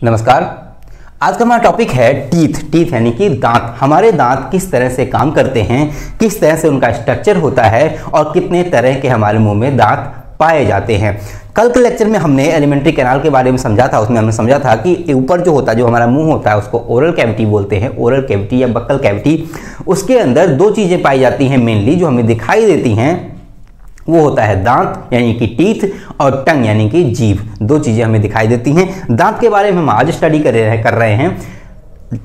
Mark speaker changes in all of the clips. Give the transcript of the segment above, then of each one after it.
Speaker 1: नमस्कार। आज का हमारा टॉपिक है टीथ यानी कि दांत। हमारे दांत किस तरह से काम करते हैं, किस तरह से उनका स्ट्रक्चर होता है और कितने तरह के हमारे मुंह में दांत पाए जाते हैं। कल के लेक्चर में हमने एलिमेंट्री कैनाल के बारे में समझा था। उसमें हमने समझा था कि ऊपर जो होता है, जो हमारा मुंह होता है, उसको ओरल कैविटी बोलते हैं। ओरल कैविटी या बक्कल कैविटी, उसके अंदर दो चीज़ें पाई जाती हैं मेनली, जो हमें दिखाई देती हैं। वो होता है दांत यानी कि टीथ और टंग यानी कि जीभ। दो चीज़ें हमें दिखाई देती हैं। दांत के बारे में हम आज स्टडी कर रहे हैं।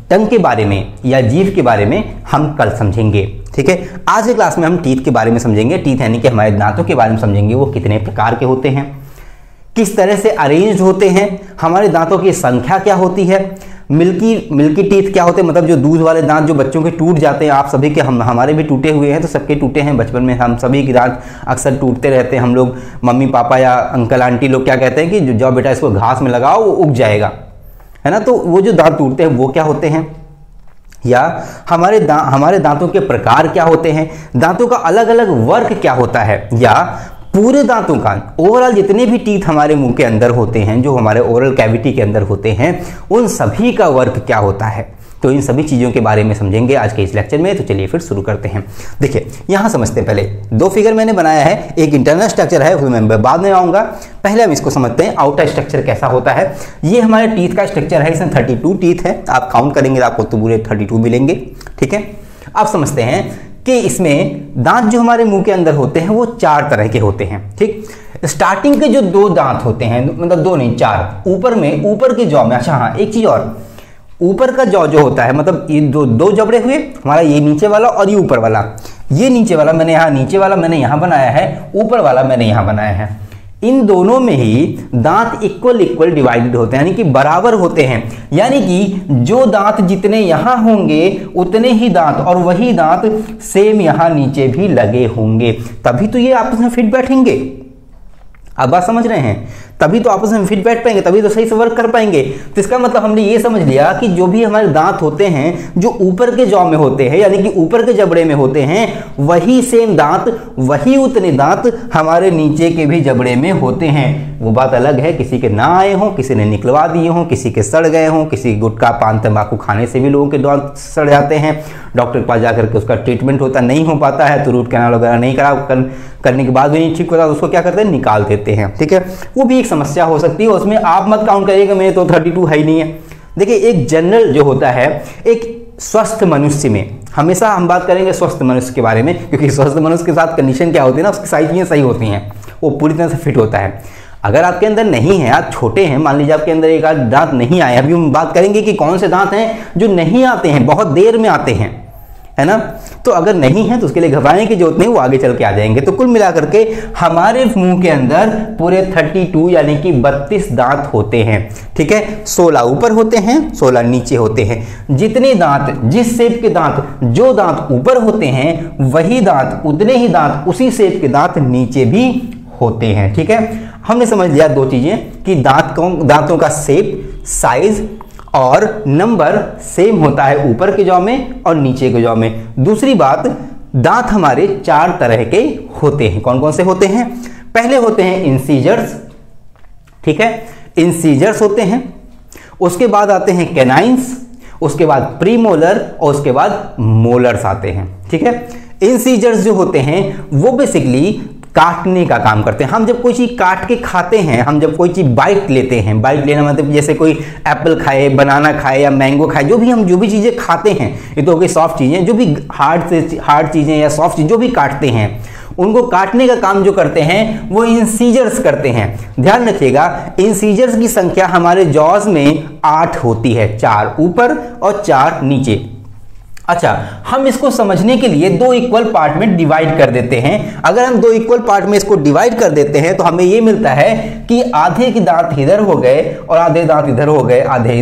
Speaker 1: टंग के बारे में या जीभ के बारे में हम कल समझेंगे। ठीक है, आज की क्लास में हम टीथ के बारे में समझेंगे। टीथ यानी कि हमारे दांतों के बारे में समझेंगे। वो कितने प्रकार के होते हैं, किस तरह से अरेंज्ड होते हैं, हमारे दांतों की संख्या क्या होती है, मिल्की टीथ क्या होते हैं, मतलब जो दूध वाले दांत जो बच्चों के टूट जाते हैं। आप सभी के, हमारे भी टूटे हुए हैं, तो सबके टूटे हैं। बचपन में हम सभी के दांत अक्सर टूटते रहते हैं। हम लोग, मम्मी पापा या अंकल आंटी लोग क्या कहते हैं कि जाओ बेटा इसको घास में लगाओ, वो उग जाएगा, है ना। तो वो जो दांत टूटते हैं वो क्या होते हैं, या हमारे दांतों के प्रकार क्या होते हैं, दांतों का अलग अलग वर्क क्या होता है, या पूरे दांतों का ओवरऑल जितने भी टीथ हमारे मुंह के अंदर होते हैं, जो हमारे ओरल कैविटी के अंदर होते हैं, उन सभी का वर्क क्या होता है। तो इन सभी चीज़ों के बारे में समझेंगे आज के इस लेक्चर में। तो चलिए फिर शुरू करते हैं। देखिए, यहाँ समझते हैं। पहले दो फिगर मैंने बनाया है। एक इंटरनल स्ट्रक्चर है, उसमें मैं बाद में आऊँगा। पहले हम इसको समझते हैं आउटर स्ट्रक्चर कैसा होता है। ये हमारे टीथ का स्ट्रक्चर है। इसमें 32 टीथ है। आप काउंट करेंगे तो आपको तो पूरे 32 मिलेंगे। ठीक है, अब समझते हैं कि इसमें दांत जो हमारे मुंह के अंदर होते हैं वो 4 तरह के होते हैं। ठीक, स्टार्टिंग के जो 2 दांत होते हैं, मतलब 2 नहीं 4, ऊपर के जॉ में। अच्छा हाँ, एक चीज और, ऊपर का जॉ जो होता है, मतलब ये दो जबड़े हुए हमारा, ये नीचे वाला और ये ऊपर वाला। ये नीचे वाला मैंने यहाँ, नीचे वाला मैंने यहाँ बनाया है, ऊपर वाला मैंने यहाँ बनाया है। इन दोनों में ही दांत इक्वल डिवाइडेड होते हैं, यानी कि बराबर होते हैं। यानी कि जो दांत जितने यहां होंगे उतने ही दांत, और वही दांत सेम यहां नीचे भी लगे होंगे, तभी तो ये आपस में फिट बैठेंगे। आप बात समझ रहे हैं? तभी तो आपस में फिट बैठ पाएंगे, तभी तो सही से वर्क कर पाएंगे। तो इसका मतलब हमने ये समझ लिया कि जो भी हमारे दांत होते हैं, जो ऊपर के जॉ में होते हैं, यानी कि ऊपर के जबड़े में होते हैं, वही सेम दांत, वही उतने दांत हमारे नीचे के भी जबड़े में होते हैं। वो बात अलग है, किसी के ना आए हों, किसी ने निकलवा दिए हों, किसी के सड़ गए हों, किसी गुटखा पान तंबाकू खाने से भी लोगों के दांत सड़ जाते हैं। डॉक्टर के पास जाकर के उसका ट्रीटमेंट होता नहीं हो पाता है, तो रूट कैनाल वगैरह नहीं करने के बाद भी नहीं ठीक होता, तो उसको क्या करते हैं, निकाल देते हैं। ठीक है, वो भी एक समस्या हो सकती है। उसमें आप मत काउंट करिएगा, मेरे तो 32 है ही नहीं है। देखिए, एक जनरल जो होता है, एक स्वस्थ मनुष्य में, हमेशा हम बात करेंगे स्वस्थ मनुष्य के बारे में, क्योंकि स्वस्थ मनुष्य के साथ कंडीशन क्या होती है ना, उसकी सारी चीजें सही होती हैं, वो पूरी तरह से फिट होता है। अगर आपके अंदर नहीं है, आप छोटे हैं, मान लीजिए आपके अंदर एक आध दांत नहीं आए, अभी हम बात करेंगे कि कौन से दांत हैं जो नहीं आते हैं, बहुत देर में आते हैं, है ना। तो अगर नहीं है तो उसके लिए घबराने की जरूरत नहीं, वो आगे चल के आ जाएंगे। तो कुल मिलाकर के हमारे मुंह के अंदर पूरे 32 यानी कि 32 दांत होते हैं। ठीक है, 16 ऊपर होते हैं, 16 नीचे होते हैं। जितने दांत, जिस शेप के दांत, जो दांत ऊपर होते हैं वही दांत, उतने ही दांत, उसी शेप के दांत नीचे भी होते हैं। ठीक है, हमने समझ लिया दो चीजें कि दांतों का शेप, साइज और नंबर सेम होता है ऊपर के जॉ में और नीचे के जॉ में। दूसरी बात, दांत हमारे 4 तरह के होते हैं। कौन कौन से होते हैं? पहले होते हैं इंसीजर्स। ठीक है, इंसीजर्स होते हैं। उसके बाद आते हैं कैनाइन्स, उसके बाद प्रीमोलर, और उसके बाद मोलर्स आते हैं। ठीक है, इंसीजर्स जो होते हैं वो बेसिकली काटने का काम करते हैं। हम जब कोई चीज काट के खाते हैं, हम जब कोई चीज बाइट लेते हैं, बाइट लेना मतलब जैसे कोई एप्पल खाए, बनाना खाए या मैंगो खाए, जो भी चीजें खाते हैं, ये तो हो गई सॉफ्ट चीजें। जो भी हार्ड चीजें या सॉफ्ट चीजें जो भी काटते हैं, उनको काटने का काम जो करते हैं वो इंसीजर्स करते हैं। ध्यान रखिएगा, इंसीजर्स की संख्या हमारे जॉज में 8 होती है, 4 ऊपर और 4 नीचे। अच्छा, हम इसको समझने के लिए 2 इक्वल पार्ट में डिवाइड कर देते हैं। अगर हम 2 इक्वल पार्ट में इसको डिवाइड कर देते हैं तो हमें ये मिलता है कि आधे के दांत इधर हो गए और आधे दांत इधर हो गए, आधे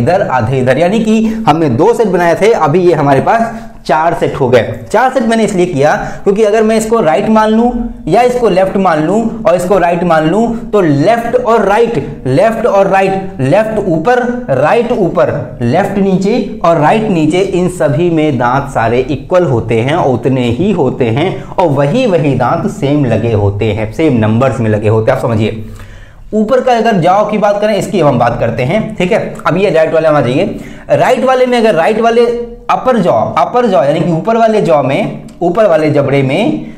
Speaker 1: इधर, यानी कि हमने 2 सेट बनाए थे, अभी ये हमारे पास 4 सेट हो गए। 4 सेट मैंने इसलिए किया क्योंकि अगर मैं इसको राइट मान लूं या इसको लेफ्ट मान लूं और इसको राइट मान लूं, तो लेफ्ट और राइट, लेफ्ट ऊपर, राइट ऊपर, लेफ्ट नीचे और राइट नीचे, इन सभी में दांत सारे इक्वल होते हैं और उतने ही होते हैं, और वही दांत सेम लगे होते हैं, सेम नंबर्स में लगे होते हैं। आप समझिए, ऊपर का अगर जॉ की बात करें, इसकी हम बात करते हैं, ठीक है। अब ये राइट वाले में आ जाइए। राइट वाले में अगर राइट वाले अपर जॉ यानी कि ऊपर वाले जॉ में, ऊपर वाले जबड़े में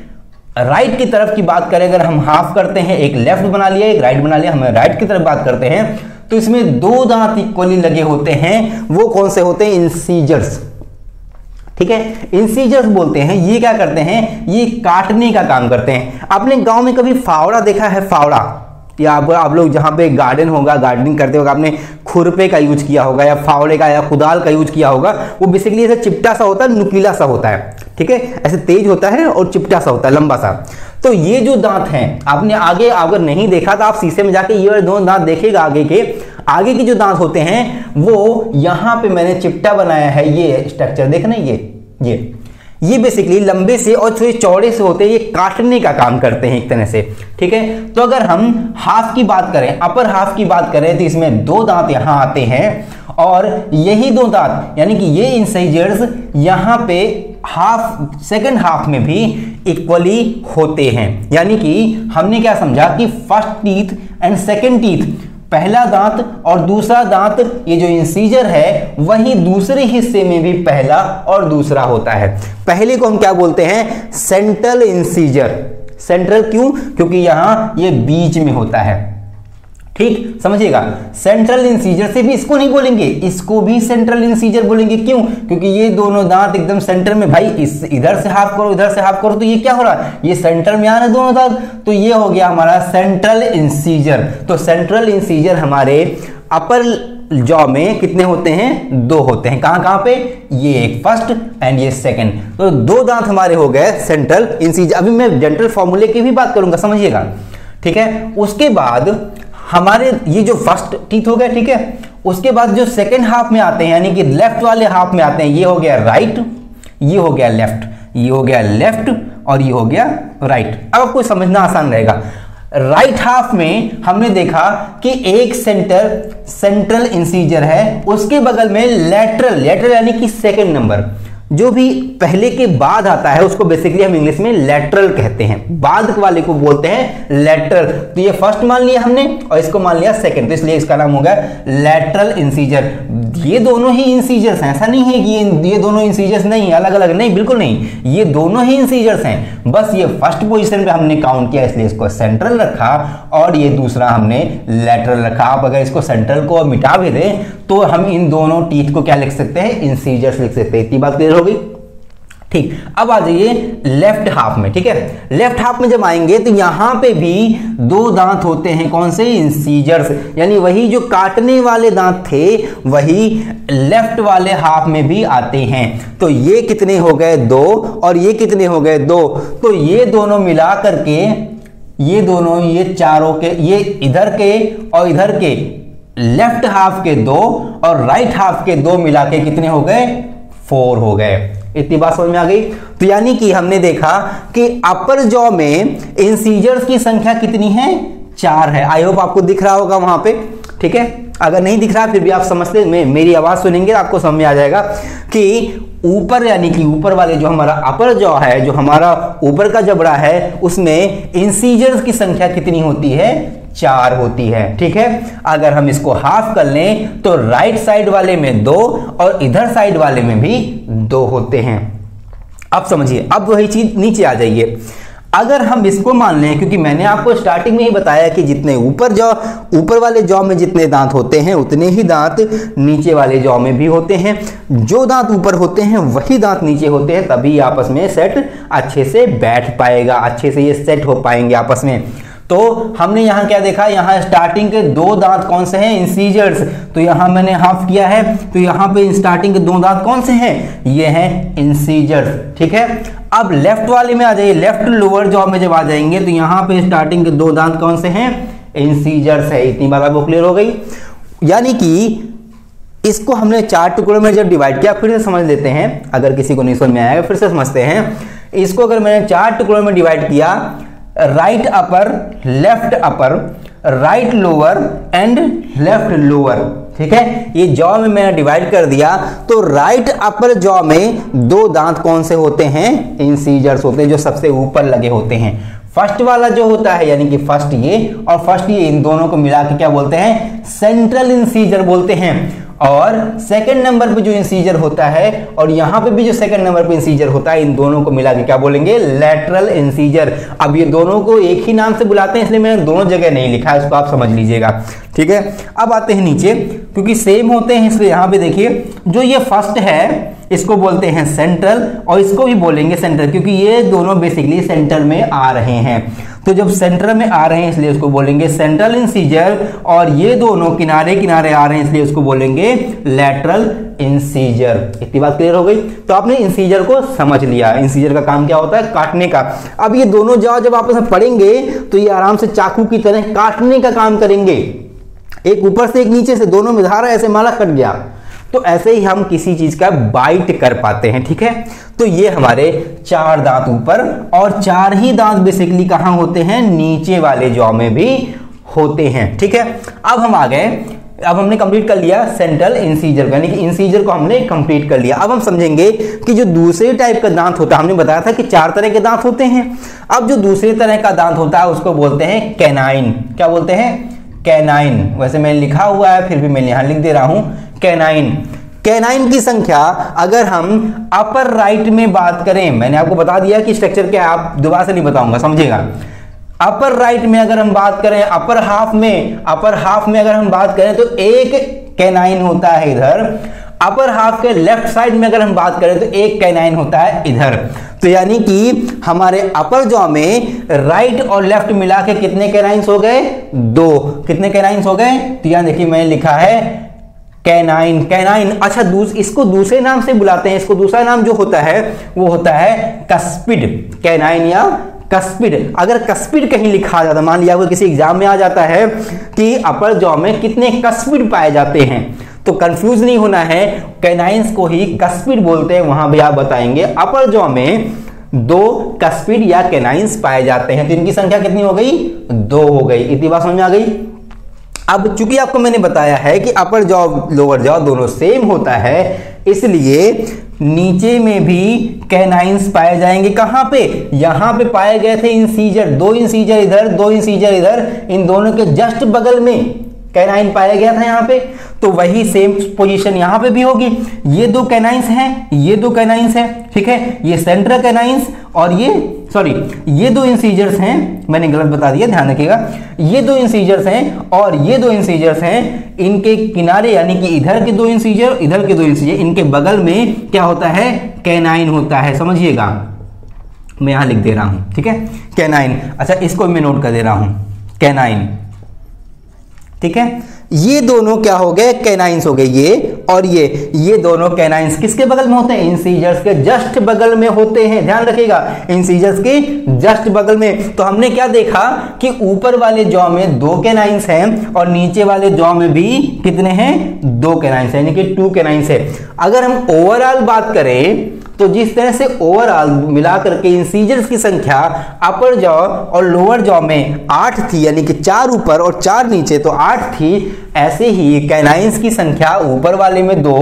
Speaker 1: राइट की तरफ की बात करें, अगर हम हाफ करते हैं, एक लेफ्ट बना लिया एक राइट बना लिया, हम राइट की तरफ बात करते हैं, तो इसमें दो दांत इक्वली लगे होते हैं। वो कौन से होते हैं? इंसीजर्स, ठीक है। इंसीजर्स बोलते हैं। ये क्या करते हैं? ये काटने का काम करते हैं। आपने गांव में कभी फावड़ा देखा है? फावड़ा, या आप लोग जहाँ पे गार्डन होगा, गार्डनिंग करते होगा, आपने खुरपे का यूज किया होगा या फावड़े का या कुदाल का यूज किया होगा। वो बेसिकली ऐसे चिपटा सा होता है, नुकीला सा होता है, ठीक है। ऐसे तेज होता है और चिपटा सा होता है, लंबा सा। तो ये जो दांत हैं, आपने आगे अगर नहीं देखा तो आप शीशे में जाके ये दो दांत देखिएगा। आगे के जो दांत होते हैं वो यहाँ पे मैंने चिपटा बनाया है, ये स्ट्रक्चर देखना, ये बेसिकली लंबे से और थोड़े चौड़े से होते हैं। ये काटने का काम करते हैं एक तरह से, ठीक है। तो अगर हम हाफ की बात करें, अपर हाफ की बात करें, तो इसमें दो दांत यहाँ आते हैं और यही दो दांत यानी कि ये इंसाइजर्स यहाँ पे हाफ, सेकंड हाफ में भी इक्वली होते हैं। यानी कि हमने क्या समझा कि first teeth and second teeth, पहला दांत और दूसरा दांत, ये जो इंसीजर है वही दूसरे हिस्से में भी पहला और दूसरा होता है। पहले को हम क्या बोलते हैं? Central incisor. सेंट्रल क्यों? क्योंकि यहां ये बीच में होता है, ठीक, समझिएगा। सेंट्रल इंसीजर से भी इसको नहीं बोलेंगे, इसको भी सेंट्रल इंसीजर बोलेंगे। क्यों? क्योंकि ये दोनों दांत एकदम सेंटर में, भाई इस इधर से हाफ करो इधर से हाफ करो, तो ये क्या हो रहा है? ये सेंटर में आ रहे दोनों दांत, तो ये हो गया हमारा सेंट्रल इंसीजर। तो सेंट्रल इंसीजर हमारे अपर जॉ में कितने होते हैं? दो होते हैं। कहां पे? ये एक फर्स्ट एंड ये सेकंड। तो दो दांत हमारे हो गए सेंट्रल इंसीजर। अभी मैं डेंटल फॉर्मूले की भी बात करूंगा, समझिएगा, ठीक है। उसके बाद हमारे ये जो फर्स्ट टीथ हो गया, ठीक है। उसके बाद जो सेकंड हाफ में आते हैं यानी कि लेफ्ट वाले हाफ में आते हैं, ये हो गया राइट, ये हो गया लेफ्ट, ये हो गया लेफ्ट और ये हो गया राइट। अब आपको समझना आसान रहेगा। राइट हाफ में हमने देखा कि एक सेंट्रल इंसीजर है, उसके बगल में लेटरल यानी कि सेकंड नंबर, जो भी पहले के बाद आता है उसको बेसिकली हम इंग्लिश में लेटरल कहते हैं। बाद वाले को बोलते हैं लेटरल। तो ये फर्स्ट मान लिया हमने और इसको मान लिया सेकंड, तो इसलिए इसका नाम हो गया लेटरल इंसीजर। ये दोनों ही इंसीजर्स हैं, ऐसा नहीं है कि ये दोनों इंसीजर्स नहीं, अलग अलग नहीं, बिल्कुल नहीं, ये दोनों ही इंसीजर्स हैं। बस ये फर्स्ट पोजीशन पे हमने काउंट किया इसलिए इसको सेंट्रल रखा और ये दूसरा हमने लेटरल रखा। आप अगर इसको सेंट्रल को मिटा भी दें तो हम इन दोनों टीथ को क्या लिख सकते हैं? इंसीजर्स लिख सकते हैं। इतनी बात क्लियर हो गई, ठीक। अब आ जाइए लेफ्ट हाफ में, ठीक है। लेफ्ट हाफ में जब आएंगे तो यहां पे भी दो दांत होते हैं। कौन से? इंसीजर्स, यानी वही जो काटने वाले दांत थे वही लेफ्ट वाले हाफ में भी आते हैं। तो ये कितने हो गए? दो, और ये कितने हो गए? दो। तो ये दोनों मिला करके, ये दोनों, ये चारों के, ये इधर के और इधर के, लेफ्ट हाफ के दो और राइट हाफ के दो मिला के कितने हो गए? 4 हो गए। इतनी बात समझ में आ गई। तो यानी कि हमने देखा कि अपर जॉ में इंसीजर्स की संख्या कितनी है? 4 है। आई होप आपको दिख रहा होगा वहां पे, ठीक है। अगर नहीं दिख रहा फिर भी आप समझते, मेरी आवाज सुनेंगे आपको समझ में आ जाएगा कि ऊपर यानी कि ऊपर वाले जो हमारा अपर जॉ है, जो हमारा ऊपर का जबड़ा है, उसमें इंसीजर्स की संख्या कितनी होती है? 4 होती है, ठीक है। अगर हम इसको हाफ कर लें तो राइट साइड वाले में 2 और इधर साइड वाले में भी 2 होते हैं। अब समझिए, अब वही चीज नीचे आ जाइए। अगर हम इसको मान लें, क्योंकि मैंने आपको स्टार्टिंग में ही बताया कि जितने ऊपर वाले जॉ में जितने दांत होते हैं उतने ही दांत नीचे वाले जॉ में भी होते हैं। जो दांत ऊपर होते हैं वही दांत नीचे होते हैं, तभी आपस में सेट अच्छे से बैठ पाएगा, अच्छे से ये सेट हो पाएंगे आपस में। तो हमने यहाँ क्या देखा? यहाँ स्टार्टिंग के 2 दांत कौन से हैं? इंसीजर्स। तो यहाँ मैंने हाफ किया है, तो यहाँ पे स्टार्टिंग के 2 दांत कौन से हैं? ये हैं इंसीजर्स, ठीक है। अब लेफ्ट वाले में आ जाइए, लेफ्ट लोअर जॉ में जब आ जाएंगे तो यहाँ पे स्टार्टिंग के 2 दांत कौन से हैं? इंसीजर्स है। इतनी बात आपको क्लियर हो गई। यानी कि इसको हमने 4 टुकड़ों में जब डिवाइड किया, फिर से समझ लेते हैं, अगर किसी को नहीं समझ में आएगा फिर से समझते हैं। इसको अगर मैंने 4 टुकड़ों में डिवाइड किया, right upper, left upper, right lower and left lower, ठीक है। ये जॉ में मैंने डिवाइड कर दिया तो राइट अपर जॉ में 2 दांत कौन से होते हैं? इंसीजर्स होते हैं, जो सबसे ऊपर लगे होते हैं। फर्स्ट वाला जो होता है यानी कि फर्स्ट ये और फर्स्ट ये, इन दोनों को मिला के क्या बोलते हैं, सेंट्रल इंसीजर बोलते हैं। और सेकंड नंबर पे जो इंसीजर होता है और यहां पे भी जो सेकंड नंबर पे इंसीजर होता है, इन दोनों को मिला के क्या बोलेंगे, लैटरल इंसीजर। अब ये दोनों को एक ही नाम से बुलाते हैं, इसलिए मैंने दोनों जगह नहीं लिखा है, इसको आप समझ लीजिएगा, ठीक है। अब आते हैं नीचे, क्योंकि सेम होते हैं इसलिए यहां पे देखिए, जो ये फर्स्ट है इसको बोलते हैं सेंट्रल और इसको भी बोलेंगे सेंट्रल, क्योंकि ये दोनों बेसिकली सेंटर में आ रहे हैं। तो जब सेंटर में आ रहे हैं इसलिए उसको बोलेंगे सेंट्रल इंसीजर, और ये दोनों किनारे किनारे आ रहे हैं इसलिए उसको बोलेंगे लैटरल इंसीजर। इतनी बात क्लियर हो गई। तो आपने इंसीजर को समझ लिया, इंसीजर का काम क्या होता है, काटने का। अब ये दोनों जाओ जब आपस में पढ़ेंगे तो ये आराम से चाकू की तरह काटने का काम करेंगे, एक ऊपर से एक नीचे से, दोनों में धारा ऐसे माला कट गया। तो ऐसे ही हम किसी चीज का बाइट कर पाते हैं, ठीक है। तो ये हमारे 4 दांत ऊपर और 4 ही दांत बेसिकली कहां होते हैं, नीचे वाले जॉ में भी होते हैं, ठीक है। अब हम आ गए, अब हमने कंप्लीट कर लिया सेंट्रल इंसीजर यानी कि इंसीजर को हमने कंप्लीट कर लिया। अब हम समझेंगे कि जो दूसरे टाइप का दांत होता है, हमने बताया था कि 4 तरह के दांत होते हैं। अब जो दूसरे तरह का दांत होता है उसको बोलते हैं कैनाइन। क्या बोलते हैं, कैनाइन। वैसे मैंने लिखा हुआ है फिर भी मैं यहां लिख दे रहा हूं, कैनाइन। कैनाइन की संख्या अगर हम अपर राइट में बात करें, मैंने आपको बता दिया कि स्ट्रक्चर क्या है, आप दोबारा से नहीं बताऊंगा, समझिएगा। अपर राइट में अगर हम बात करें, अपर हाफ में अगर हम बात करें तो एक कैनाइन होता है इधर। अपर हाफ के लेफ्ट साइड में अगर हम बात करें तो एक कैनाइन होता है इधर। तो यानी कि हमारे अपर जॉ में राइट और लेफ्ट मिला के कितने कैनाइन्स हो गए, 2। कितने कैनाइन्स हो गए, तो यहां देखिए मैंने लिखा है कैनाइन। कैनाइन, अच्छा इसको दूसरे नाम से बुलाते हैं, इसको दूसरा नाम जो होता है वो होता है कस्पिड। कैनाइन या कस्पिड। अगर कस्पिड कहीं लिखा जाता, मान लिया कोई किसी एग्जाम में आ जाता है कि अपर जॉ में कितने कस्पिड पाए जाते हैं, तो कंफ्यूज नहीं होना है, कैनाइन्स को ही कस्पिड बोलते हैं। वहां भी आप बताएंगे अपर जॉ में 2 कस्पिड या कैनाइन्स पाए जाते हैं। तो इनकी संख्या कितनी हो गई, 2 हो गई। इतनी बात समझ में आ गई। अब चूंकि आपको मैंने बताया है कि अपर जॉ लोअर जॉ दोनों सेम होता है, इसलिए नीचे में भी कैनाइन्स पाए जाएंगे। कहां पे, यहां पे पाए गए थे इंसीजर, 2 इंसीजर इधर 2 इंसीजर इधर, इन दोनों के जस्ट बगल में कैनाइन पाया गया था यहाँ पे। तो वही सेम पोजीशन यहाँ पे भी होगी। ये 2 कैनाइन्स हैं, ये 2 कैनाइन्स हैं, ठीक है। ये सेंट्रल कैनाइन्स और ये 2 इंसीजर्स हैं, मैंने गलत बता दिया, ध्यान रखिएगा। ये 2 इंसीजर्स हैं और ये 2 इंसीजर्स हैं। इनके किनारे यानी कि इधर के 2 इंसीजर, इधर के 2 इंसीजर, इनके बगल में क्या होता है, कैनाइन होता है, समझिएगा। मैं यहां लिख दे रहा हूं, ठीक है, कैनाइन। अच्छा इसको मैं नोट कर दे रहा हूं, कैनाइन, ठीक है। ये दोनों क्या हो गए, कैनाइन्स हो गए, ये और ये दोनों कैनाइन्स किसके बगल में होते हैं, इंसीजर्स के जस्ट बगल में होते हैं। ध्यान रखिएगा, इंसीजर्स के जस्ट बगल में। तो हमने क्या देखा कि ऊपर वाले जॉ में 2 कैनाइन्स हैं और नीचे वाले जॉ में भी कितने हैं, 2 कैनाइन्स, यानी कि 2 कैनाइन्स है। अगर हम ओवरऑल बात करें तो जिस तरह से ओवरऑल मिलाकर के इंसीजर्स की संख्या अपर जॉ और लोअर जॉ में 8 थी, यानी कि 4 ऊपर और 4 नीचे, तो 8 थी, ऐसे ही कैनाइन्स की संख्या ऊपर वाले में 2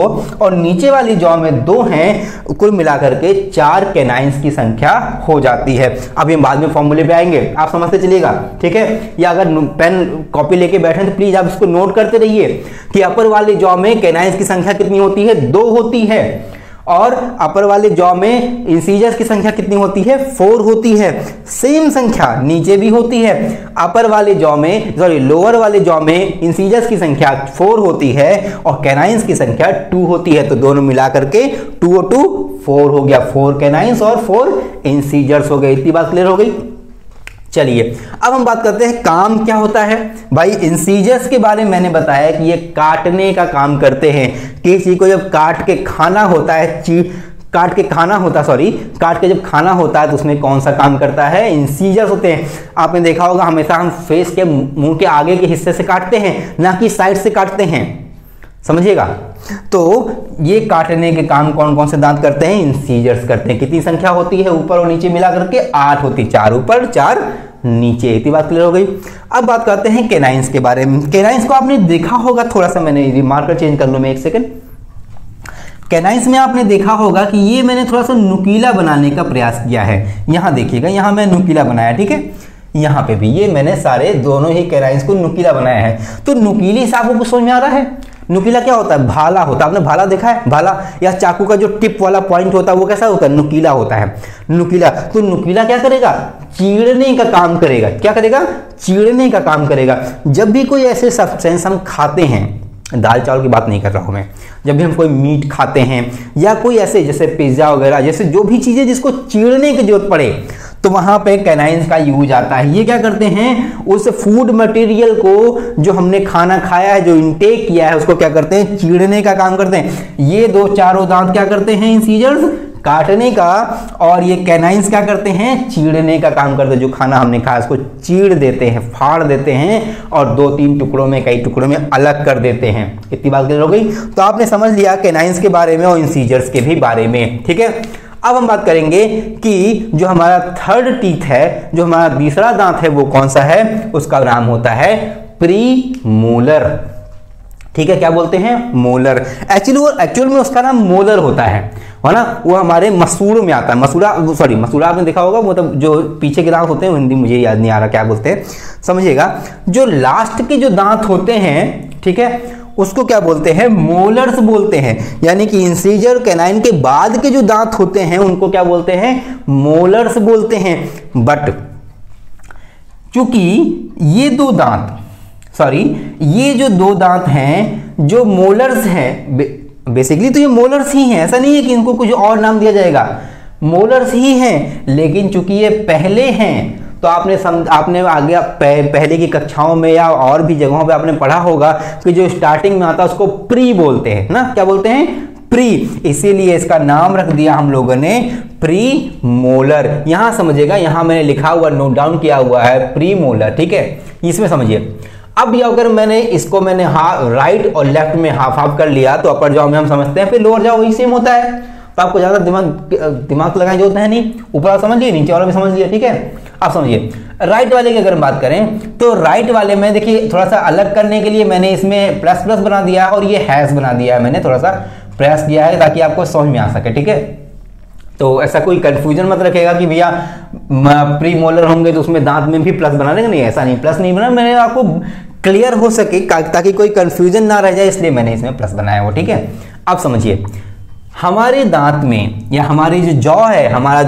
Speaker 1: और नीचे वाली जॉ में 2 हैं, कुल मिलाकर के 4 कैनाइन्स की संख्या हो जाती है। अब हम बाद में फॉर्मूले पे आएंगे, आप समझते चलिएगा, ठीक है। या अगर पेन कॉपी लेके बैठे तो प्लीज आप इसको नोट करते रहिए कि अपर वाले जॉ में कैनाइन्स की संख्या कितनी होती है, 2 होती है, और अपर वाले जॉ में इंसीजर्स की संख्या कितनी होती है, 4 होती है। सेम संख्या नीचे भी होती है। अपर वाले जॉ में लोअर वाले जॉ में इंसीजर्स की संख्या 4 होती है और कैनाइन्स की संख्या 2 होती है। तो दोनों मिलाकर के 2 और 2 4 हो गया, 4 कैनाइन्स और 4 इंसीजर्स हो गए। इतनी बात क्लियर हो गई। चलिए अब हम बात करते हैं काम क्या होता है। भाई इंसीजर्स के बारे में मैंने बताया कि ये काटने का काम करते हैं। किसी चीज को जब काट के खाना होता है, काट के जब खाना होता है तो उसमें कौन सा काम करता है, इंसीजर्स होते हैं। आपने देखा होगा हमेशा हम फेस के मुंह के आगे के हिस्से से काटते हैं, ना कि साइड से काटते हैं, समझिएगा। तो ये काटने के काम कौन कौन से दांत करते हैं, इंसीजर्स करते हैं। कितनी संख्या होती है, ऊपर और नीचे मिला करके 8 होती है, 4 ऊपर 4 नीचे। इतनी बात क्लियर हो गई। अब बात करते हैं कैनाइन्स के बारे में। कैनाइन्स को आपने देखा होगा, थोड़ा सा मैंने मार्कर चेंज कर लूं मैं, 1 सेकंड। कैनाइंस में आपने देखा होगा कि ये मैंने थोड़ा सा नुकीला बनाने का प्रयास किया है। यहाँ देखिएगा, यहाँ मैं नुकीला बनाया, ठीक है। यहाँ पे भी ये मैंने सारे दोनों ही कैनाइंस को नुकीला बनाया है। तो नुकीली से आपको समझ में आ रहा है नुकीला क्या होता है? भाला होता है। आपने भाला देखा है? भाला या चाकू का जो टिप वाला पॉइंट होता है वो कैसा होता है? नुकीला होता है। नुकीला, तो नुकीला क्या करेगा? चीरने का काम करेगा। क्या करेगा? चीरने का काम करेगा। जब भी कोई ऐसे सब्सटेंस हम खाते हैं, दाल चावल की बात नहीं कर रहा हूं मैं, जब भी हम कोई मीट खाते हैं या कोई ऐसे जैसे पिज्जा वगैरह, जैसे जो भी चीजें जिसको चीरने की जरूरत पड़े, तो वहां पे कैनाइंस का यूज आता है। ये क्या करते हैं? उस फूड मटेरियल को जो हमने खाना खाया है, जो इंटेक किया है, उसको क्या करते हैं? चीरने का काम करते हैं। ये दो चारों दांत क्या करते हैं? इंसीजर्स काटने का, और ये कैनाइंस क्या करते हैं? चीरने का काम करते हैं। जो खाना हमने खाया उसको चीर देते हैं, फाड़ देते हैं और 2-3 टुकड़ों में, कई टुकड़ों में अलग कर देते हैं। इतनी बात क्लियर हो गई? तो आपने समझ लिया कैनाइंस के बारे में और इंसीजर्स के भी बारे में, ठीक है। अब हम बात करेंगे कि जो हमारा थर्ड टीथ है, जो हमारा तीसरा दांत है, वो कौन सा है? उसका नाम होता है प्रीमोलर, ठीक है। क्या बोलते हैं? मोलर। एक्चुअल में उसका नाम मोलर होता है ना। वो हमारे मसूड़ में आता है। मसूड़ा आपने देखा होगा, मतलब जो पीछे के दांत होते हैं, हिंदी मुझे याद नहीं आ रहा क्या बोलते हैं, समझिएगा। जो लास्ट के जो दांत होते हैं, ठीक है, उसको क्या बोलते हैं? मोलर्स बोलते हैं। यानी कि इंसीजर कैनाइन के बाद के जो दांत होते हैं उनको क्या बोलते हैं? मोलर्स बोलते हैं। बट चूंकि ये जो दो दांत हैं जो मोलर्स हैं, बेसिकली तो ये मोलर्स ही हैं, ऐसा नहीं है कि इनको कुछ और नाम दिया जाएगा, मोलर्स ही हैं। लेकिन चूंकि ये पहले हैं, तो आपने आगे पहले की कक्षाओं में या और भी जगहों पे आपने पढ़ा होगा कि जो स्टार्टिंग में आता है उसको प्री बोलते हैं ना। क्या बोलते हैं? प्री। इसीलिए इसका नाम रख दिया हम लोगों ने प्री मोलर। यहां समझिएगा, यहां मैंने लिखा हुआ, नोट डाउन किया हुआ है प्री मोलर, ठीक है। इसमें समझिए। अब ये अगर मैंने राइट और लेफ्ट में हाफ हाफ कर लिया, तो अपर जॉ में हम समझते हैं, फिर लोअर जॉ वही सेम होता है। तो आपको ज्यादा दिमाग लगाने की जरूरत है नहीं। ऊपर समझ लिए, नीचे वाला भी समझ लिया, ठीक है। आप समझिए राइट वाले की अगर हम बात करें, तो राइट वाले में देखिए थोड़ा सा अलग करने के लिए मैंने इसमें प्लस प्लस बना दिया और ये हैश बना दिया है। मैंने थोड़ा सा प्रयास किया है ताकि आपको समझ में आ सके, ठीक है। तो ऐसा कोई कंफ्यूजन मत रखेगा कि भैया प्री मोलर होंगे तो उसमें दांत में भी प्लस बना देंगे, नहीं, ऐसा नहीं, प्लस नहीं बना। मैंने आपको क्लियर हो सके ताकि कोई कंफ्यूजन ना रह जाए, इसलिए मैंने इसमें प्लस बनाया वो, ठीक है। अब समझिए, हमारे दांत में या हमारी जो जॉ है, हमारा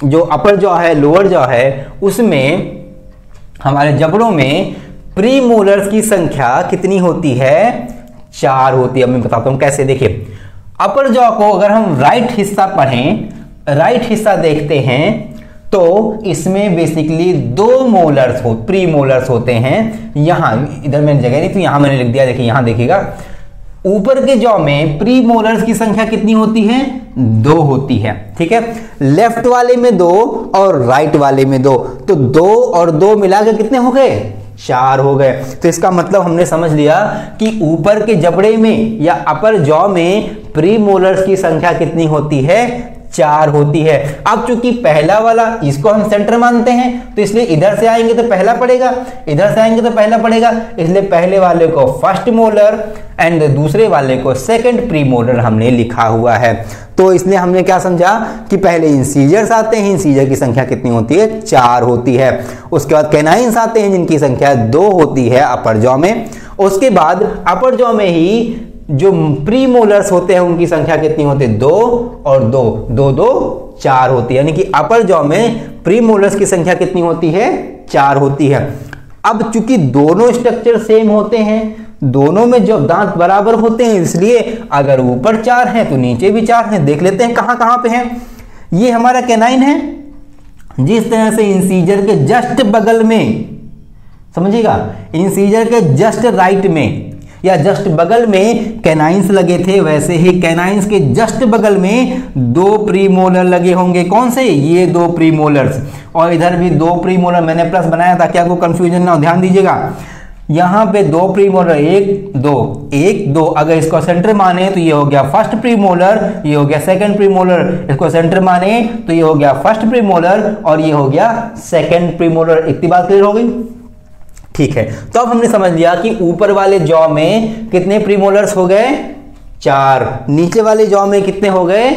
Speaker 1: जो अपर जॉ है, लोअर जॉ है, उसमें हमारे जबड़ों में प्री मोलर्स की संख्या कितनी होती है? 4 होती है। मैं बताता हूं कैसे। देखिए, अपर जॉ को अगर हम राइट हिस्सा पढ़ें, राइट हिस्सा देखते हैं, तो इसमें बेसिकली 2 मोलर्स प्री मोलर्स होते हैं। यहां इधर मैंने जगह नहीं, तो यहां मैंने लिख दिया। देखिए यहां देखिएगा, ऊपर के जॉ में प्री मोलर्स की संख्या कितनी होती है? 2 होती है, ठीक है। लेफ्ट वाले में 2 और राइट वाले में 2, तो 2 और 2 मिलाकर कितने हो गए? 4 हो गए। तो इसका मतलब हमने समझ लिया कि ऊपर के जबड़े में या अपर जॉ में प्री मोलर्स की संख्या कितनी होती है? 4 होती है। अब चूंकि पहला वाला इसको हम सेंटर मानते हैं, तो इसलिए इधर से आएंगे तो पहला पड़ेगा, इधर से आएंगे तो पहला पड़ेगा, इसलिए पहले वाले को फर्स्ट मोलर एंड दूसरे वाले को सेकंड प्री मोलर हमने लिखा हुआ है। तो इसलिए हमने क्या समझा कि पहले इंसीजर्स आते हैं, इंसीजर की संख्या कितनी होती है? 4 होती है। उसके बाद कैनाइंस आते हैं जिनकी संख्या 2 होती है अपर जॉ में। उसके बाद अपर जॉ में ही जो प्री मोलर्स होते हैं उनकी संख्या कितनी होती है? 2 और 2, 2 2 4 होती है। यानी कि अपर जॉ में प्री मोलर्स की संख्या कितनी होती है? 4 होती है। अब चूंकि दोनों स्ट्रक्चर सेम होते हैं, दोनों में जो दांत बराबर होते हैं, इसलिए अगर ऊपर 4 है तो नीचे भी 4 है। देख लेते हैं कहां कहां पे है। ये हमारा कैनाइन है, जिस तरह से इंसीजर के जस्ट बगल में, समझिएगा, इंसीजर के जस्ट राइट में या जस्ट बगल में कैनाइंस लगे थे, वैसे ही कैनाइंस के जस्ट बगल में 2 प्रीमोलर लगे होंगे। कौन से? ये 2 प्रीमोलर्स। और इधर भी 2 प्रीमोलर मैंने प्लस बनाया ताकि आपको कंफ्यूजन ना हो। ध्यान दीजिएगा, यहां पे 2 प्रीमोलर, 1 2। अगर इसको सेंटर माने तो ये हो गया फर्स्ट प्रीमोलर, ये हो गया सेकंड प्रीमोलर। इसको सेंटर माने तो ये हो गया फर्स्ट प्रीमोलर और ये हो गया सेकंड प्रीमोलर। इतनी बात क्लियर हो गई? ठीक है। तो अब हमने समझ लिया कि ऊपर वाले जॉ में कितने प्रीमोलर्स हो गए? 4, नीचे वाले जॉ में कितने हो गए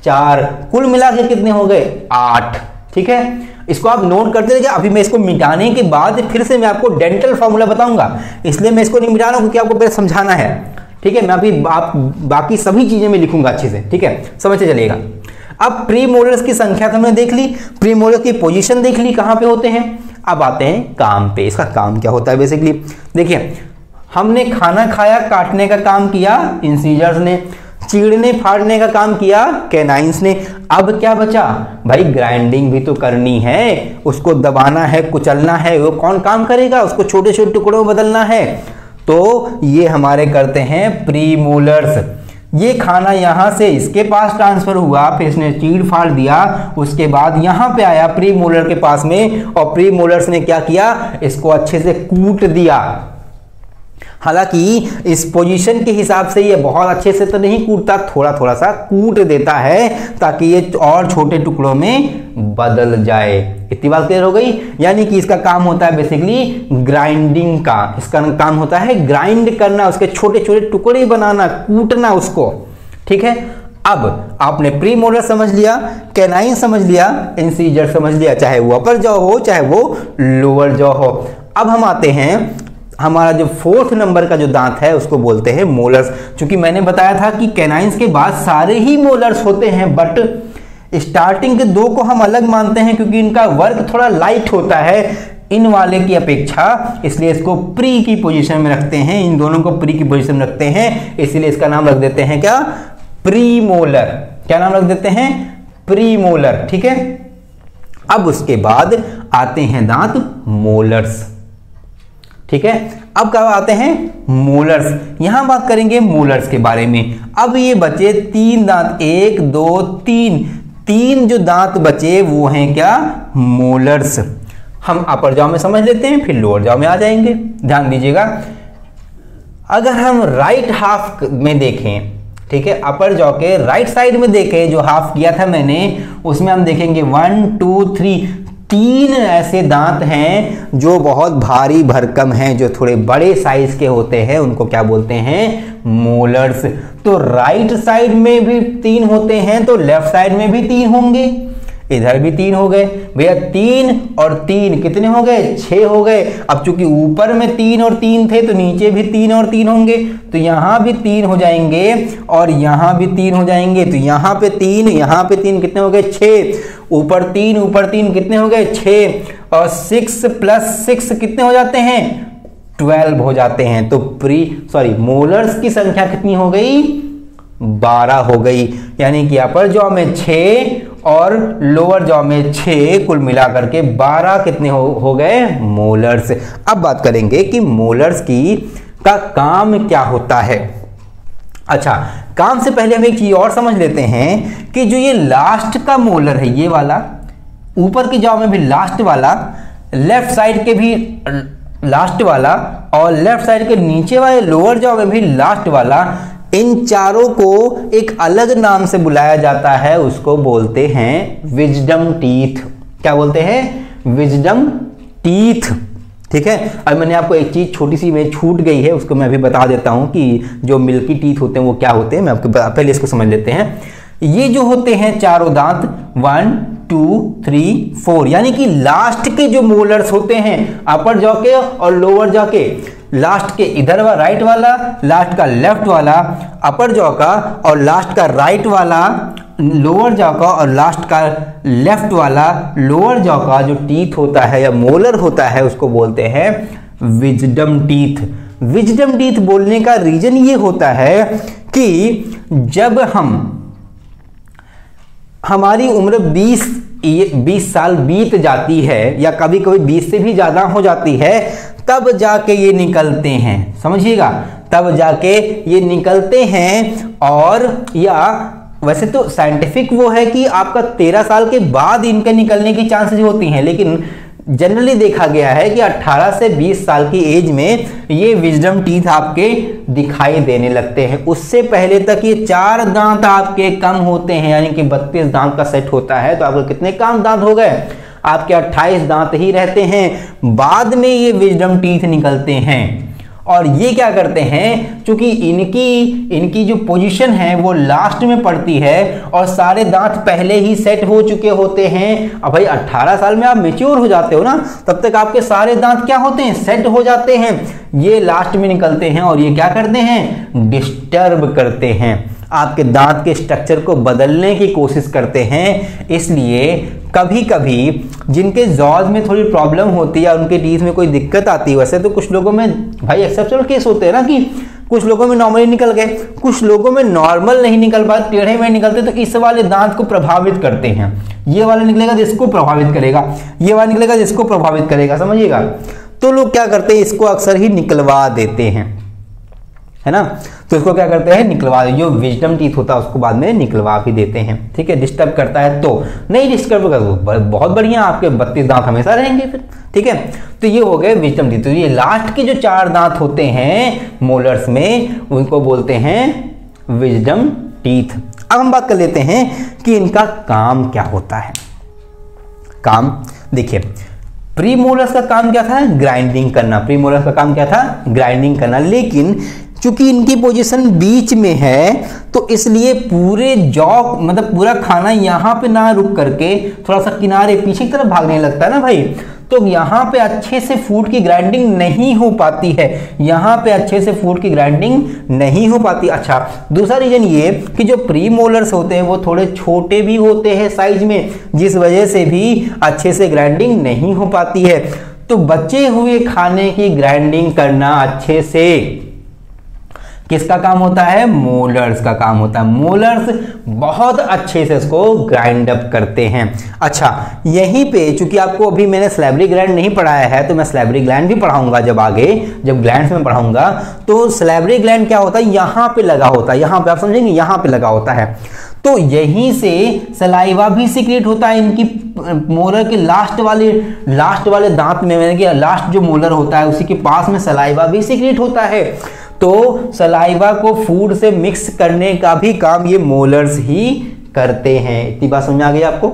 Speaker 1: 4, कुल मिला के कितने हो गए 8। ठीक है, इसको आप नोट करते रहिए। अभी मैं इसको मिटाने के बाद फिर से मैं आपको डेंटल फॉर्मूला बताऊंगा, इसलिए मैं इसको नहीं मिटा रहा हूं क्योंकि आपको पहले समझाना है। ठीक है, मैं अभी बाकी सभी चीजें मैं लिखूंगा अच्छे से। ठीक है, समझते चलिएगा। अब प्री मोलर्स की संख्या तो हमने देख ली, प्री मोलर्स की पोजीशन देख ली, कहां पे होते हैं। अब आते हैं काम पे। इसका काम क्या होता है बेसिकली, देखिए हमने खाना खाया, काटने का काम किया इंसीजर्स ने, चीरने फाड़ने का काम किया कैनाइंस ने। अब क्या बचा भाई, ग्राइंडिंग भी तो करनी है, उसको दबाना है, कुचलना है, वो कौन काम करेगा, उसको छोटे छोटे टुकड़ों में बदलना है। तो ये हमारे करते हैं प्री मोलर्स। ये खाना यहां से इसके पास ट्रांसफर हुआ, फिर इसने चीर फाड़ दिया, उसके बाद यहां पे आया प्री मोलर के पास में, और प्री मोलर्स ने क्या किया, इसको अच्छे से कूट दिया। हालांकि इस पोजीशन के हिसाब से ये बहुत अच्छे से तो नहीं कूटता, थोड़ा थोड़ा सा कूट देता है ताकि ये और छोटे टुकड़ों में बदल जाए। इतनी बात क्लियर हो गई। यानी कि इसका काम होता है बेसिकली ग्राइंडिंग का, इसका काम होता है ग्राइंड करना, उसके छोटे छोटे टुकड़े बनाना, कूटना उसको। ठीक है, अब आपने प्री मोलर समझ लिया, कैनाइन समझ लिया, इंसीजर समझ लिया, चाहे वो अपर जॉ हो चाहे वो लोअर जॉ हो। अब हम आते हैं, हमारा जो 4th नंबर का जो दांत है उसको बोलते हैं मोलर्स। क्योंकि मैंने बताया था कि कैनाइंस के बाद सारे ही मोलर्स होते हैं, बट स्टार्टिंग के 2 को हम अलग मानते हैं क्योंकि इनका वर्क थोड़ा लाइट होता है इन वाले की अपेक्षा, इसलिए इसको प्री की पोजीशन में रखते हैं, इन दोनों को प्री की पोजीशन में रखते हैं, इसलिए इसका नाम रख देते हैं क्या, प्री मोलर। क्या नाम रख देते हैं, प्री मोलर। ठीक है, अब उसके बाद आते हैं दांत मोलर्स। ठीक है, अब कब आते हैं मोलर्स, यहां बात करेंगे मोलर्स के बारे में। अब ये बचे 3 दांत, 1 2 3, 3 जो दांत बचे वो हैं क्या, मोलर्स। हम अपर जॉ में समझ लेते हैं, फिर लोअर जॉ में आ जाएंगे। ध्यान दीजिएगा, अगर हम राइट हाफ में देखें, ठीक है, अपर जॉ के राइट साइड में देखें, जो हाफ किया था मैंने, उसमें हम देखेंगे 1 2 3, 3 ऐसे दांत हैं जो बहुत भारी भरकम हैं, जो थोड़े बड़े साइज के होते हैं, उनको क्या बोलते हैं, मोलर्स। तो राइट साइड में भी 3 होते हैं, तो लेफ्ट साइड में भी 3 होंगे, इधर भी 3 हो गए भैया। 3 और 3 कितने हो गए, 6 हो गए। अब चूंकि ऊपर में 3 और 3 थे तो नीचे भी 3 और 3 होंगे, तो यहां भी 3 हो जाएंगे और यहां भी 3 हो जाएंगे। तो यहां पे 3, यहां पे 3, कितने हो गए 6, ऊपर 3 कितने हो गए 6, और 6 + 6 कितने हो जाते हैं 12 हो जाते हैं। तो मोलर्स की संख्या कितनी हो गई, 12 हो गई। यानी कि अपर जॉ में 6 और लोअर जॉ में 6, कुल मिलाकर के 12 कितने हो गए मोलर्स। अब बात करेंगे कि मोलर्स का काम क्या होता है। अच्छा, काम से पहले हम एक चीज और समझ लेते हैं कि जो ये लास्ट का मोलर है, ये वाला ऊपर की जॉ में भी लास्ट वाला, लेफ्ट साइड के भी लास्ट वाला, और लेफ्ट साइड के नीचे वाले लोअर जॉ में भी लास्ट वाला, इन चारों को एक अलग नाम से बुलाया जाता है, उसको बोलते हैं विजडम टीथ। क्या बोलते हैं, विजडम टीथ। ठीक है, अब मैंने आपको एक चीज छोटी सी में छूट गई है, उसको मैं अभी बता देता हूं कि जो मिल्की टीथ होते हैं वो क्या होते हैं। मैं आपको पहले इसको समझ लेते हैं। ये जो होते हैं चारों दांत 1 2 3 4, यानी कि लास्ट के जो मोलर्स होते हैं अपर जॉ के और लोअर जॉ के, लास्ट के इधर वाला राइट वाला, लास्ट का लेफ्ट वाला अपर जॉ का, और लास्ट का राइट वाला लोअर जॉ का, और लास्ट का लेफ्ट वाला लोअर जॉ का जो टीथ होता है या मोलर होता है, उसको बोलते हैं विजडम टीथ। विजडम टीथ बोलने का रीजन ये होता है कि जब हमारी उम्र 20 साल बीत जाती है, या कभी कभी 20 से भी ज्यादा हो जाती है, तब जाके ये निकलते हैं। समझिएगा, तब जाके ये निकलते हैं। और या वैसे तो साइंटिफिक वो है कि आपका 13 साल के बाद इनके निकलने की चांसेस होती हैं, लेकिन जनरली देखा गया है कि 18 से 20 साल की एज में ये विजडम टीथ आपके दिखाई देने लगते हैं। उससे पहले तक ये 4 दांत आपके कम होते हैं, यानी कि 32 दांत का सेट होता है। तो आपको कितने कम दांत हो गए, आपके 28 दांत ही रहते हैं। बाद में ये विजडम टीथ निकलते हैं। और ये क्या करते हैं, क्योंकि इनकी जो पोजीशन है वो लास्ट में पड़ती है और सारे दांत पहले ही सेट हो चुके होते हैं। अब भाई 18 साल में आप मैच्योर हो जाते हो ना, तब तक आपके सारे दांत क्या होते हैं, सेट हो जाते हैं। ये लास्ट में निकलते हैं और ये क्या करते हैं, डिस्टर्ब करते हैं, आपके दांत के स्ट्रक्चर को बदलने की कोशिश करते हैं। इसलिए कभी कभी जिनके जॉज में थोड़ी प्रॉब्लम होती है, उनके टीथ में कोई दिक्कत आती है, वैसे तो कुछ लोगों में भाई एक्सेप्शनल केस होते हैं ना कि कुछ लोगों में नॉर्मली निकल गए, कुछ लोगों में नॉर्मल नहीं निकल पाते, टेढ़े में निकलते, तो इस वाले दांत को प्रभावित करते हैं। ये वाला निकलेगा जिसको प्रभावित करेगा, ये वाला निकलेगा जिसको प्रभावित करेगा, समझिएगा। तो लोग क्या करते हैं, इसको अक्सर ही निकलवा देते हैं, है ना। तो इसको क्या करते हैं, निकलवा, जो विजडम टीथ होता है उसको बाद में निकलवा भी देते हैं, ठीक है। डिस्टर्ब करता है तो नहीं, डिस्टर्ब कर बहुत बढ़िया, आपके 32 दांत हमेशा रहेंगे फिर, ठीक है। तो ये हो गए विजडम टीथ। तो ये लास्ट के जो 4 दांत होते हैं मोलर्स में, उनको बोलते हैं विजडम टीथ। अब हम बात कर लेते हैं कि इनका काम क्या होता है। काम देखिए, प्रीमोलर्स का काम क्या था, ग्राइंडिंग करना। प्रीमोलर्स का काम क्या था, ग्राइंडिंग करना। लेकिन चूंकि इनकी पोजीशन बीच में है, तो इसलिए पूरे जॉ मतलब पूरा खाना यहाँ पे ना रुक करके थोड़ा सा किनारे पीछे की तरफ भागने लगता है ना भाई, तो यहाँ पे अच्छे से फूड की ग्राइंडिंग नहीं हो पाती है, यहाँ पे अच्छे से फूड की ग्राइंडिंग नहीं हो पाती। अच्छा, दूसरा रीजन ये कि जो प्रीमोलर्स होते हैं वो थोड़े छोटे भी होते हैं साइज में, जिस वजह से भी अच्छे से ग्राइंडिंग नहीं हो पाती है। तो बचे हुए खाने की ग्राइंडिंग करना अच्छे से किसका काम होता है, मोलर्स का काम होता है। मोलर्स बहुत अच्छे से इसको ग्राइंड अप करते हैं। अच्छा, यहीं पे चूंकि आपको अभी मैंने सैलिवरी ग्लैंड नहीं पढ़ाया है, तो मैं सैलिवरी ग्लैंड भी पढ़ाऊंगा जब आगे, जब ग्लैंड्स में पढ़ाऊंगा। तो सैलिवरी ग्लैंड क्या होता है, यहाँ पे लगा होता है, यहाँ पे आप समझेंगे, यहाँ पे लगा होता है। तो यहीं से सलाइवा भी सीक्रेट होता है इनकी मोलर के लास्ट वाले दांत में, मैंने कि लास्ट जो मोलर होता है उसी के पास में सलाइवा भी सीक्रेट होता है। तो सलाइवा को फूड से मिक्स करने का भी काम ये मोलर्स ही करते हैं। इतनी बात समझ आ गई आपको।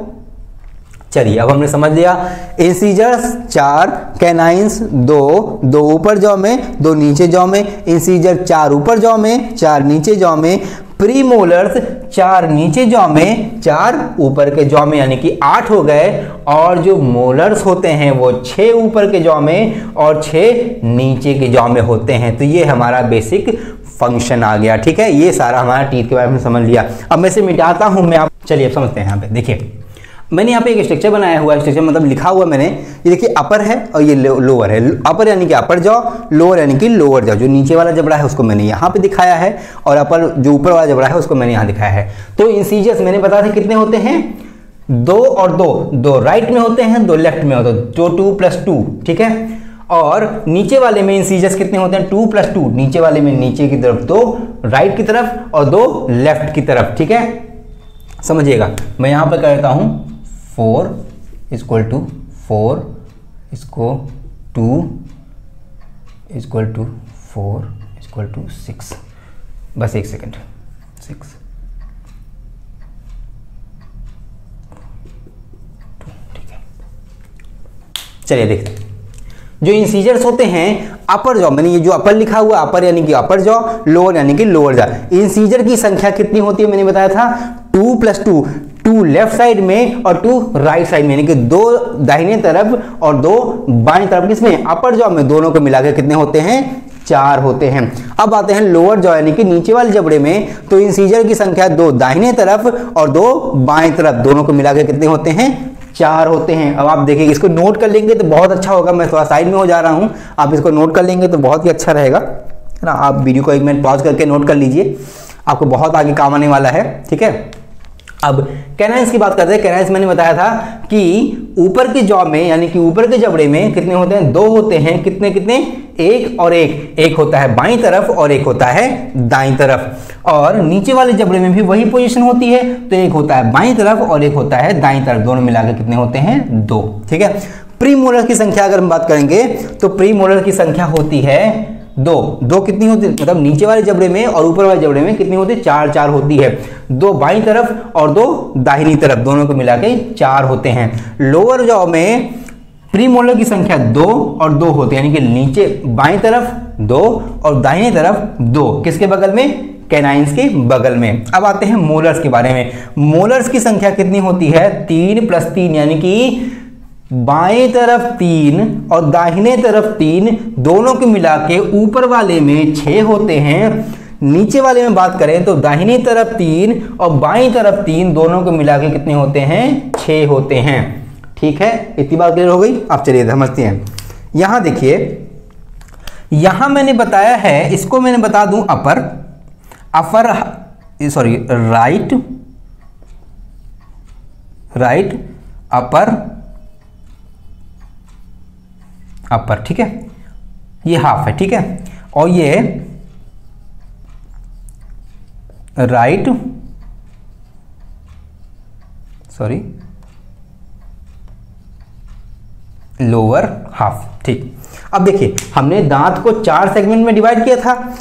Speaker 1: चलिए, अब हमने समझ लिया इंसीजर्स 4, कैनाइंस 2 ऊपर जॉ में, 2 नीचे जॉ में, इंसीजर 4 ऊपर जॉ में, 4 नीचे जॉ में, प्रीमोलर्स 4 नीचे जॉ में, 4 ऊपर के जॉ में, यानी कि 8 हो गए। और जो मोलर्स होते हैं वो 6 ऊपर के जॉ में और 6 नीचे के जॉ में होते हैं। तो ये हमारा बेसिक फंक्शन आ गया, ठीक है। ये सारा हमारा टीथ के बारे में समझ लिया। अब मैं इसे मिटाता हूं मैं, आप चलिए अब समझते हैं। यहाँ पे देखिए, मैंने यहाँ पे एक स्ट्रक्चर बनाया हुआ है, स्ट्रक्चर मतलब लिखा हुआ मैंने, ये देखिए अपर है और ये लोअर है। अपर यानी कि अपर जॉ, लोअर यानी कि लोअर जॉ। जो नीचे वाला जबड़ा है उसको मैंने यहाँ पे दिखाया है और अपर जो ऊपर वाला जबड़ा है उसको मैंने यहाँ दिखाया है। तो इंसीजर्स मैंने बताया था कितने होते हैं, 2 और 2 राइट में होते हैं, 2 लेफ्ट में होते हैं, तो 2 + 2, ठीक है। और नीचे वाले में इंसीजर्स कितने होते हैं, 2 + 2। नीचे वाले में नीचे की तरफ 2 राइट की तरफ और 2 लेफ्ट की तरफ, ठीक है। समझिएगा, मैं यहाँ पे कर देता हूँ 4 = 4 इसको 2 = 4 = 6। बस एक सेकंड, 6 ठीक है। चलिए देखते हैं, जो इंसीजर्स होते हैं अपर जॉ, मैंने ये जो अपर लिखा हुआ, अपर यानी कि अपर जॉ, लोअर यानी कि लोअर जॉ। इंसीजर की संख्या कितनी होती है, मैंने बताया था 2 + 2, 2 लेफ्ट साइड में और 2 राइट साइड में, यानी कि 2 दाहिने तरफ और 2 बाएं तरफ। किसमें, अपर जॉ में। दोनों को मिलाकर कितने होते हैं, 4 होते हैं। अब आते हैं लोअर जॉ यानी कि नीचे वाले जबड़े में, तो इंसीजर की संख्या 2 दाहिने तरफ और 2 बाएं तरफ, दोनों को मिलाकर कितने होते हैं, 4 होते हैं। अब आप देखिए, इसको नोट कर लेंगे तो बहुत अच्छा होगा। मैं थोड़ा साइड में हो जा रहा हूं, आप इसको नोट कर लेंगे तो बहुत ही अच्छा रहेगा, है ना। आप वीडियो को 1 मिनट पॉज करके नोट कर लीजिए, आपको बहुत आगे काम आने वाला है, ठीक है। अब कैनाइंस की बात करते हैं। कैनाइंस मैंने बताया था कि ऊपर के जॉ में यानी कि ऊपर के जबड़े में कितने होते हैं, 2 होते हैं। कितने कितने, 1 और 1, एक होता है बाईं तरफ और एक होता है दाईं तरफ। और नीचे वाले जबड़े में भी वही पोजीशन होती है, तो एक होता है बाईं तरफ और एक होता है दाईं तरफ, दोनों मिलाकर कितने होते हैं, 2, ठीक है। प्रीमोलर की संख्या अगर हम बात करेंगे तो प्रीमोलर की संख्या होती है 2 कितनी होती है, मतलब नीचे वाले जबड़े में और ऊपर वाले जबड़े में कितनी होती है, 4 होती है। 2 बाईं तरफ और 2 दाहिनी तरफ, दोनों को मिला के 4 होते हैं। लोअर जॉ में प्रीमोलर की संख्या 2 और 2 होती है, यानी कि नीचे बाईं तरफ 2 और दाहिने तरफ 2, किसके बगल में, कैनाइंस के बगल में। अब आते हैं मोलर्स के बारे में। मोलर्स की संख्या कितनी होती है, 3 + 3, यानी कि बाएं तरफ 3 और दाहिने तरफ 3 दोनों को मिला के ऊपर वाले में 6 होते हैं। नीचे वाले में बात करें तो दाहिनी तरफ 3 और बाईं तरफ 3 दोनों को मिला के कितने होते हैं, 6 होते हैं। ठीक है, इतनी बात क्लियर हो गई। अब चलिए समझते हैं। यहां देखिए, यहां मैंने बताया है, इसको मैंने बता दूं अपर राइट अपर, ठीक है, ये हाफ है, ठीक है, और ये राइट लोअर हाफ। ठीक, अब देखिए हमने दांत को 4 सेगमेंट में डिवाइड किया था।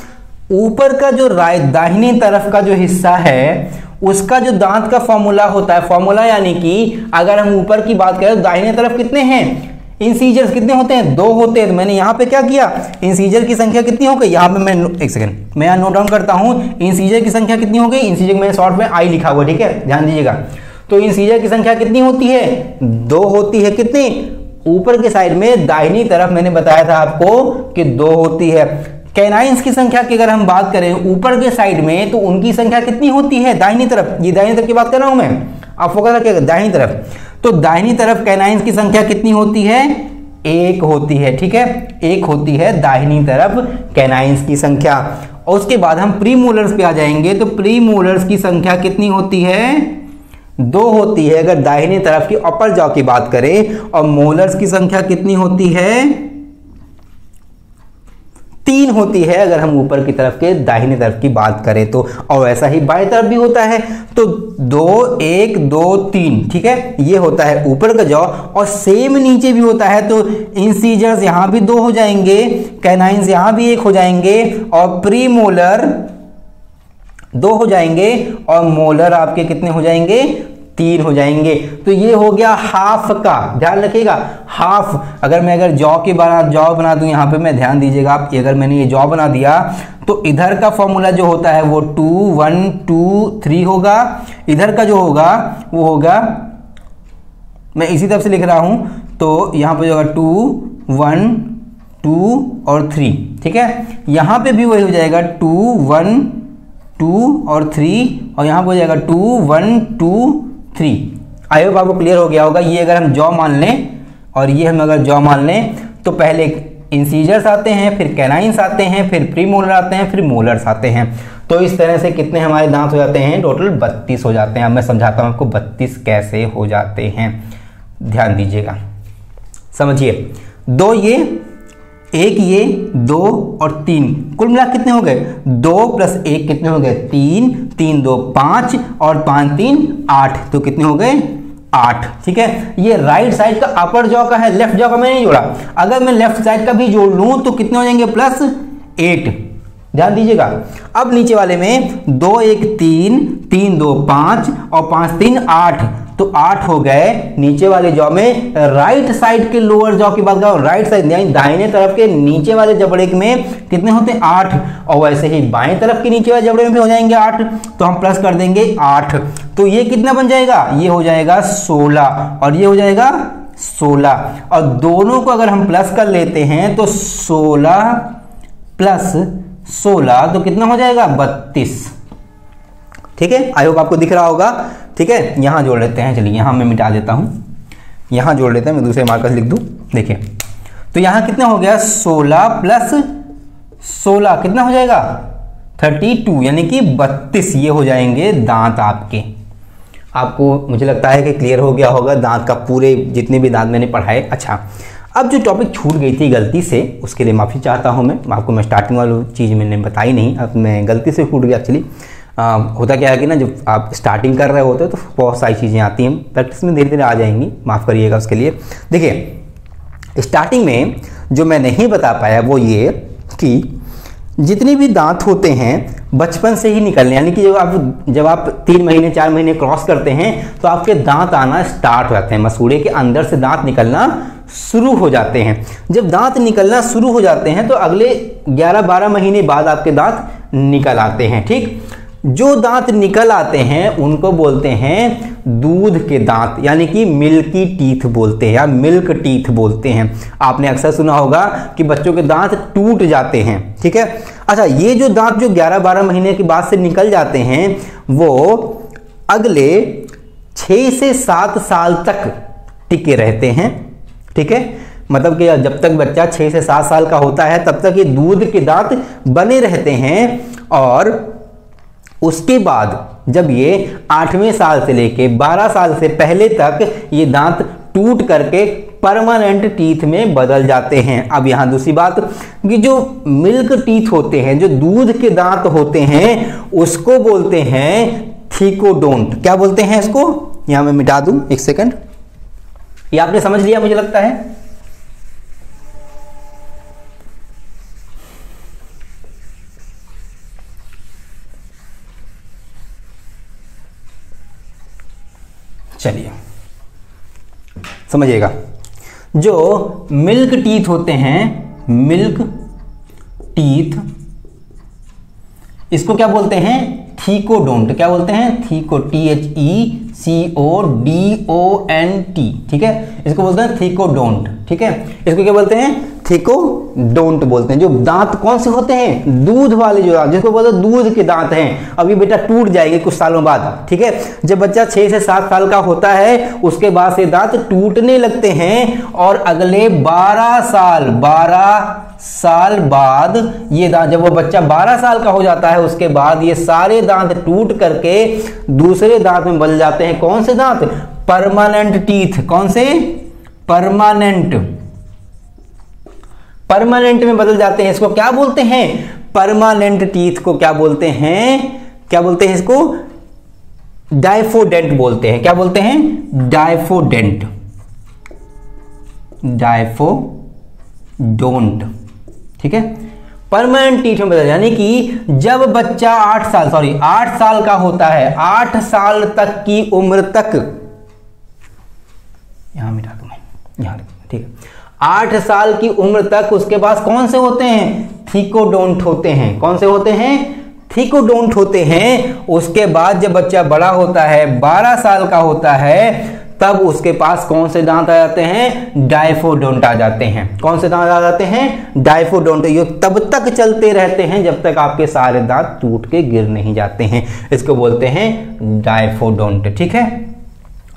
Speaker 1: ऊपर का जो दाहिनी तरफ का जो हिस्सा है उसका जो दांत का फॉर्मूला होता है, फॉर्मूला यानी कि अगर हम ऊपर की बात करें तो दाहिने तरफ कितने हैं, इंसीजर्स कितने होते हैं, 2 होते हैं। तो मैंने यहाँ पे क्या किया, इंसीजर की संख्या कितनी हो गई, यहाँ पे मैं एक सेकंड मैं यहाँ नोट डाउन करता हूँ। इंसीजर की संख्या कितनी हो गई, इंसीजर में शॉर्ट में आई लिखा हुआ, ठीक है, ध्यान दीजिएगा। तो इंसीजर की संख्या कितनी होती है, 2 होती है। कितनी, ऊपर के साइड में दाहिनी तरफ मैंने बताया था आपको कि 2 होती है। कैनाइंस की संख्या की अगर हम बात करें ऊपर के साइड में तो उनकी संख्या कितनी होती है, दाहिनी तरफ, ये दाहिनी तरफ की बात कर रहा हूं मैं, आप फोकस रखिएगा दाहिनी तरफ। तो दाहिनी तरफ कैनाइंस की संख्या कितनी होती है, 1 होती है, ठीक है, 1 होती है दाहिनी तरफ कैनाइंस की संख्या। और उसके बाद हम प्रीमोलर्स पे आ जाएंगे तो प्रीमोलर्स की संख्या कितनी होती है, 2 होती है अगर दाहिनी तरफ की अपर जॉ की बात करें। और मोलर्स की संख्या कितनी होती है, 3 होती है अगर हम ऊपर की तरफ के दाहिनी तरफ की बात करें तो। और ऐसा ही बाएं तरफ भी होता है, तो 2 1 2 3, ठीक है, ये होता है ऊपर का जॉ। और सेम नीचे भी होता है, तो इंसीजर्स यहां भी 2 हो जाएंगे, कैनाइंस यहां भी 1 हो जाएंगे और प्रीमोलर 2 हो जाएंगे और मोलर आपके कितने हो जाएंगे, 3 हो जाएंगे। तो ये हो गया हाफ का, ध्यान रखिएगा हाफ। अगर जॉ के बाद जॉ बना दूं यहाँ पे, मैं ध्यान दीजिएगा आप, अगर मैंने ये जॉ बना दिया तो इधर का फॉर्मूला जो होता है वो 2 1 2 3 होगा। इधर का जो होगा वो होगा, मैं इसी तरफ से लिख रहा हूं, तो यहाँ पे जो होगा 2 1 2 और 3, ठीक है। यहाँ पे भी वही हो जाएगा 2 1 2 और 3, और यहाँ पे हो जाएगा 2 1 2 3। आई होप आपको क्लियर हो गया होगा। ये अगर हम जॉ मान लें और ये हम अगर जॉ मान लें तो पहले इंसीजर्स आते हैं, फिर कैनाइंस आते हैं, फिर प्रीमोलर आते हैं, फिर मोलर्स आते हैं। तो इस तरह से कितने हमारे दांत हो जाते हैं, टोटल 32 हो जाते हैं। अब मैं समझाता हूं आपको 32 कैसे हो जाते हैं, ध्यान दीजिएगा, समझिए। 2 ये, 1 ये, 2 और 3, कुल मिला कितने हो गए, 2 + 1 कितने हो गए, 3 3 2 5 और 5 3 8, तो कितने हो गए, 8, ठीक है। ये राइट साइड का अपर जॉ का है, लेफ्ट जॉ का मैंने नहीं जोड़ा। अगर मैं लेफ्ट साइड का भी जोड़ लूं तो कितने हो जाएंगे, +8, ध्यान दीजिएगा। अब नीचे वाले में 2 1 3 3 2 5 और 5 3 8, तो 8 हो गए नीचे वाले जॉ में। राइट साइड के लोअर जॉ की बात करो, राइट साइड यानी दाहिने तरफ के नीचे वाले जबड़े में कितने होते हैं, 8। और वैसे ही बाएं तरफ के नीचे वाले जबड़े में भी हो जाएंगे 8, तो हम प्लस कर देंगे 8। तो ये कितना बन जाएगा, ये हो जाएगा 16 और ये हो जाएगा 16। और दोनों को अगर हम प्लस कर लेते हैं तो 16 + 16 तो कितना हो जाएगा, 32, ठीक है। आई होप आपको दिख रहा होगा, ठीक है। यहां जोड़ लेते हैं, चलिए यहां मैं मिटा देता हूं, यहां जोड़ लेते हैं, मैं दूसरे मार्कर से लिख दूं, देखिए। तो यहां कितना हो गया, 16 + 16 कितना हो जाएगा, 32, यानी कि 32 ये हो जाएंगे दांत आपके। आपको मुझे लगता है कि क्लियर हो गया होगा दांत का, पूरे जितने भी दांत मैंने पढ़ाए। अच्छा, अब जो टॉपिक छूट गई थी गलती से, उसके लिए माफ़ी चाहता हूं मैं आपको। मैं स्टार्टिंग वाली चीज़ मैंने बताई नहीं, अब मैं गलती से छूट गया एक्चुअली। होता क्या है कि ना, जब आप स्टार्टिंग कर रहे होते हो तो बहुत सारी चीज़ें आती हैं, प्रैक्टिस में धीरे धीरे आ जाएंगी, माफ़ करिएगा उसके लिए। देखिए, स्टार्टिंग में जो मैं नहीं बता पाया वो ये कि जितने भी दांत होते हैं बचपन से ही निकलने, यानी कि जब आप 3 महीने 4 महीने क्रॉस करते हैं तो आपके दांत आना स्टार्ट हो जाते हैं, मसूड़े के अंदर से दांत निकलना शुरू हो जाते हैं। जब दांत निकलना शुरू हो जाते हैं तो अगले 11-12 महीने बाद आपके दांत निकल आते हैं। ठीक, जो दांत निकल आते हैं उनको बोलते हैं दूध के दांत, यानी कि मिल्की टीथ बोलते हैं या मिल्क टीथ बोलते हैं। आपने अक्सर सुना होगा कि बच्चों के दांत टूट जाते हैं। ठीक है, अच्छा, ये जो दांत जो 11-12 महीने के बाद से निकल जाते हैं वो अगले 6 से 7 साल तक टिके रहते हैं। ठीक है, मतलब कि जब तक बच्चा 6 से 7 साल का होता है तब तक ये दूध के दांत बने रहते हैं, और उसके बाद जब ये 8वें साल से लेके 12 साल से पहले तक ये दांत टूट करके परमानेंट टीथ में बदल जाते हैं। अब यहां दूसरी बात कि जो मिल्क टीथ होते हैं, जो दूध के दांत होते हैं, उसको बोलते हैं थीकोडोंट। क्या बोलते हैं इसको? यहां मैं मिटा दूं, एक सेकंड। ये आपने समझ लिया मुझे लगता है। चलिए समझिएगा, जो मिल्क टीथ होते हैं, मिल्क टीथ, इसको क्या बोलते हैं? थीकोडोंट। क्या बोलते हैं? थीको, THECODONT। ठीक है, इसको बोलते हैं थीकोडोंट। ठीक है, इसको क्या बोलते हैं? थीकोडोंट बोलते हैं। जो दांत कौन से होते हैं? दूध वाले जो दांत, जिसको बोलते हैं दूध के दांत हैं। अब ये बेटा टूट जाएंगे कुछ सालों बाद। ठीक है, जब बच्चा 6 से 7 साल का होता है उसके बाद से दांत टूटने लगते हैं, और अगले 12 साल बाद ये दांत, जब वो बच्चा 12 साल का हो जाता है उसके बाद ये सारे दांत टूट करके दूसरे दांत में बदल जाते हैं। कौन से दांत? Permanent teeth. कौन से? परमानेंट में बदल जाते हैं। इसको क्या बोलते हैं? परमानेंट टीथ को क्या बोलते हैं? क्या बोलते हैं इसको? डायफोडेंट बोलते हैं। क्या बोलते हैं? डायफोडेंट, डायफोडोंट। ठीक है, परमानेंट टीथ में बदल, यानी कि जब बच्चा 8 साल का होता है, 8 साल तक की उम्र तक, यहां मिटा दूं मैं, यहां, ठीक है, 8 साल की उम्र तक उसके पास कौन से होते हैं? थीकोडोंट होते हैं। कौन से होते हैं? थीकोडोंट होते हैं। उसके बाद जब बच्चा बड़ा होता है, 12 साल का होता है, तब उसके पास कौन से दांत आ जाते हैं? डायफोडोंट आ जाते हैं। कौन से दांत आ जाते हैं? डायफोडोंट। ये तब तक चलते रहते हैं जब तक आपके सारे दांत टूट के गिर नहीं जाते हैं। इसको बोलते हैं डायफोडोंट। ठीक है,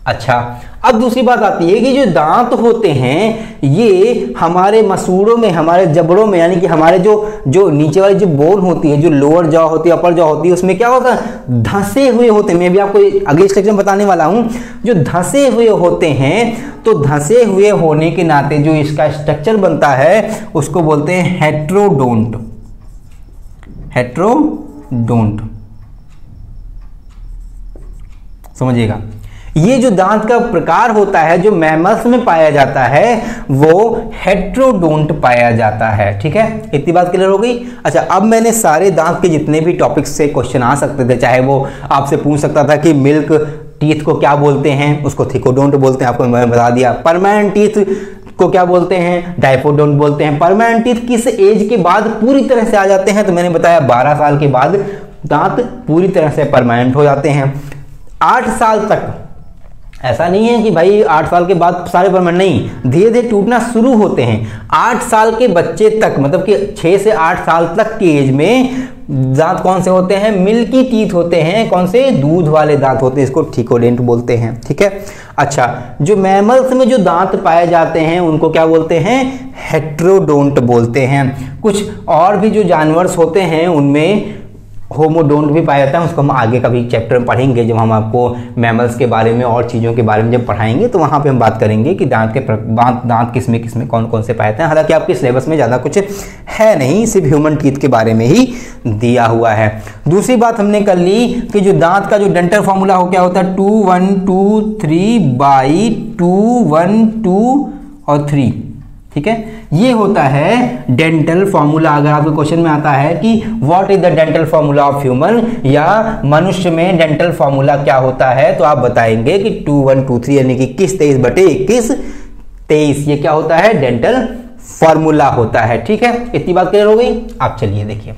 Speaker 1: अच्छा, अब दूसरी बात आती है कि जो दांत होते हैं ये हमारे मसूड़ों में, हमारे जबड़ों में, यानी कि हमारे जो नीचे वाली जो बोन होती है, जो लोअर जॉ होती है, अपर जॉ होती है, उसमें क्या होता है? धंसे हुए होते हैं। मैं भी आपको अगले सेक्शन में बताने वाला हूं। जो धंसे हुए होते हैं, तो धंसे हुए होने के नाते जो इसका स्ट्रक्चर बनता है उसको बोलते हैं हेट्रोडोंट। हेट्रोडोंट, समझिएगा। ये जो दांत का प्रकार होता है जो मैमल्स में पाया जाता है वो हेट्रोडोंट पाया जाता है। ठीक है, इतनी बात क्लियर हो गई। अच्छा, अब मैंने सारे दांत के जितने भी टॉपिक्स से क्वेश्चन आ सकते थे, चाहे वो आपसे पूछ सकता था कि मिल्क टीथ को क्या बोलते हैं, उसको थीकोडोंट बोलते हैं, आपको मैंने बता दिया। परमानेंट टीथ को क्या बोलते हैं? डायफोडोंट बोलते हैं। परमानेंट टीथ किस एज के बाद पूरी तरह से आ जाते हैं? तो मैंने बताया 12 साल के बाद दांत पूरी तरह से परमानेंट हो जाते हैं। 8 साल तक ऐसा नहीं है कि भाई 8 साल के बाद सारे परमानेंट, नहीं, धीरे धीरे टूटना शुरू होते हैं। 8 साल के बच्चे तक, मतलब कि 6 से 8 साल तक की एज में दांत कौन से होते हैं? मिल्की टीथ होते हैं। कौन से? दूध वाले दांत होते हैं। इसको थीकोडेंट बोलते हैं। ठीक है, अच्छा, जो मैमल्स में जो दांत पाए जाते हैं उनको क्या बोलते हैं? हेट्रोडोंट बोलते हैं। कुछ और भी जो जानवर्स होते हैं उनमें होमोडोंट भी पाया जाता है, उसको हम आगे कभी चैप्टर में पढ़ेंगे जब हम आपको मैमल्स के बारे में और चीज़ों के बारे में जब पढ़ाएंगे तो वहाँ पे हम बात करेंगे कि दांत किसमें किसमें कौन कौन से पाए जाते हैं। हालांकि आपके सिलेबस में ज़्यादा कुछ है नहीं, सिर्फ ह्यूमन टीथ के बारे में ही दिया हुआ है। दूसरी बात हमने कर ली कि जो दांत का जो डेंटल फॉर्मूला हो क्या होता है? 2 1 2 3 बाई 2 1 2 और 3। ठीक है, ये होता है डेंटल फॉर्मूला। अगर आपके क्वेश्चन में आता है कि what is the dental formula of human, या मनुष्य में डेंटल फॉर्मूला क्या होता है, तो आप बताएंगे कि 2 1 2 3, यानी कि 21 23/21 23। ये क्या होता है? डेंटल फॉर्मूला होता है। ठीक है, इतनी बात क्लियर हो गई। आप चलिए देखिए,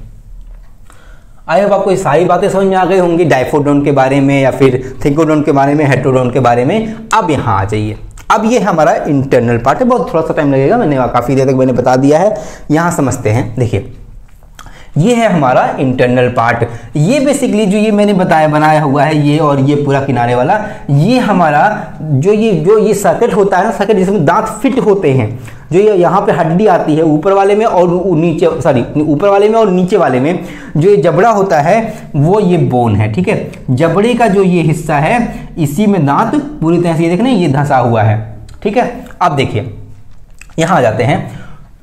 Speaker 1: आई होप आपको ये सारी बातें समझ में आ गई होंगी, डाइफोडोन के बारे में या फिर थिकोडोन के बारे में, हेटेरोडोन के बारे में। अब यहाँ आ जाइए, अब ये हमारा इंटरनल पार्ट है, बहुत थोड़ा सा टाइम लगेगा, मैंने काफ़ी देर तक मैंने बता दिया है। यहाँ समझते हैं, देखिए ये है हमारा इंटरनल पार्ट। ये बेसिकली जो ये मैंने बनाया हुआ है, ये और ये पूरा किनारे वाला, ये हमारा जो ये सर्किट होता है ना, सर्किट जिसमें दांत फिट होते हैं, जो ये यहाँ पे हड्डी आती है ऊपर वाले में और नीचे, ऊपर वाले में और नीचे वाले में जो ये जबड़ा होता है वो ये बोन है। ठीक है, जबड़े का जो ये हिस्सा है, इसी में दांत पूरी तरह से ये देखना, ये धंसा हुआ है। ठीक है, अब देखिए यहाँ आ जाते हैं,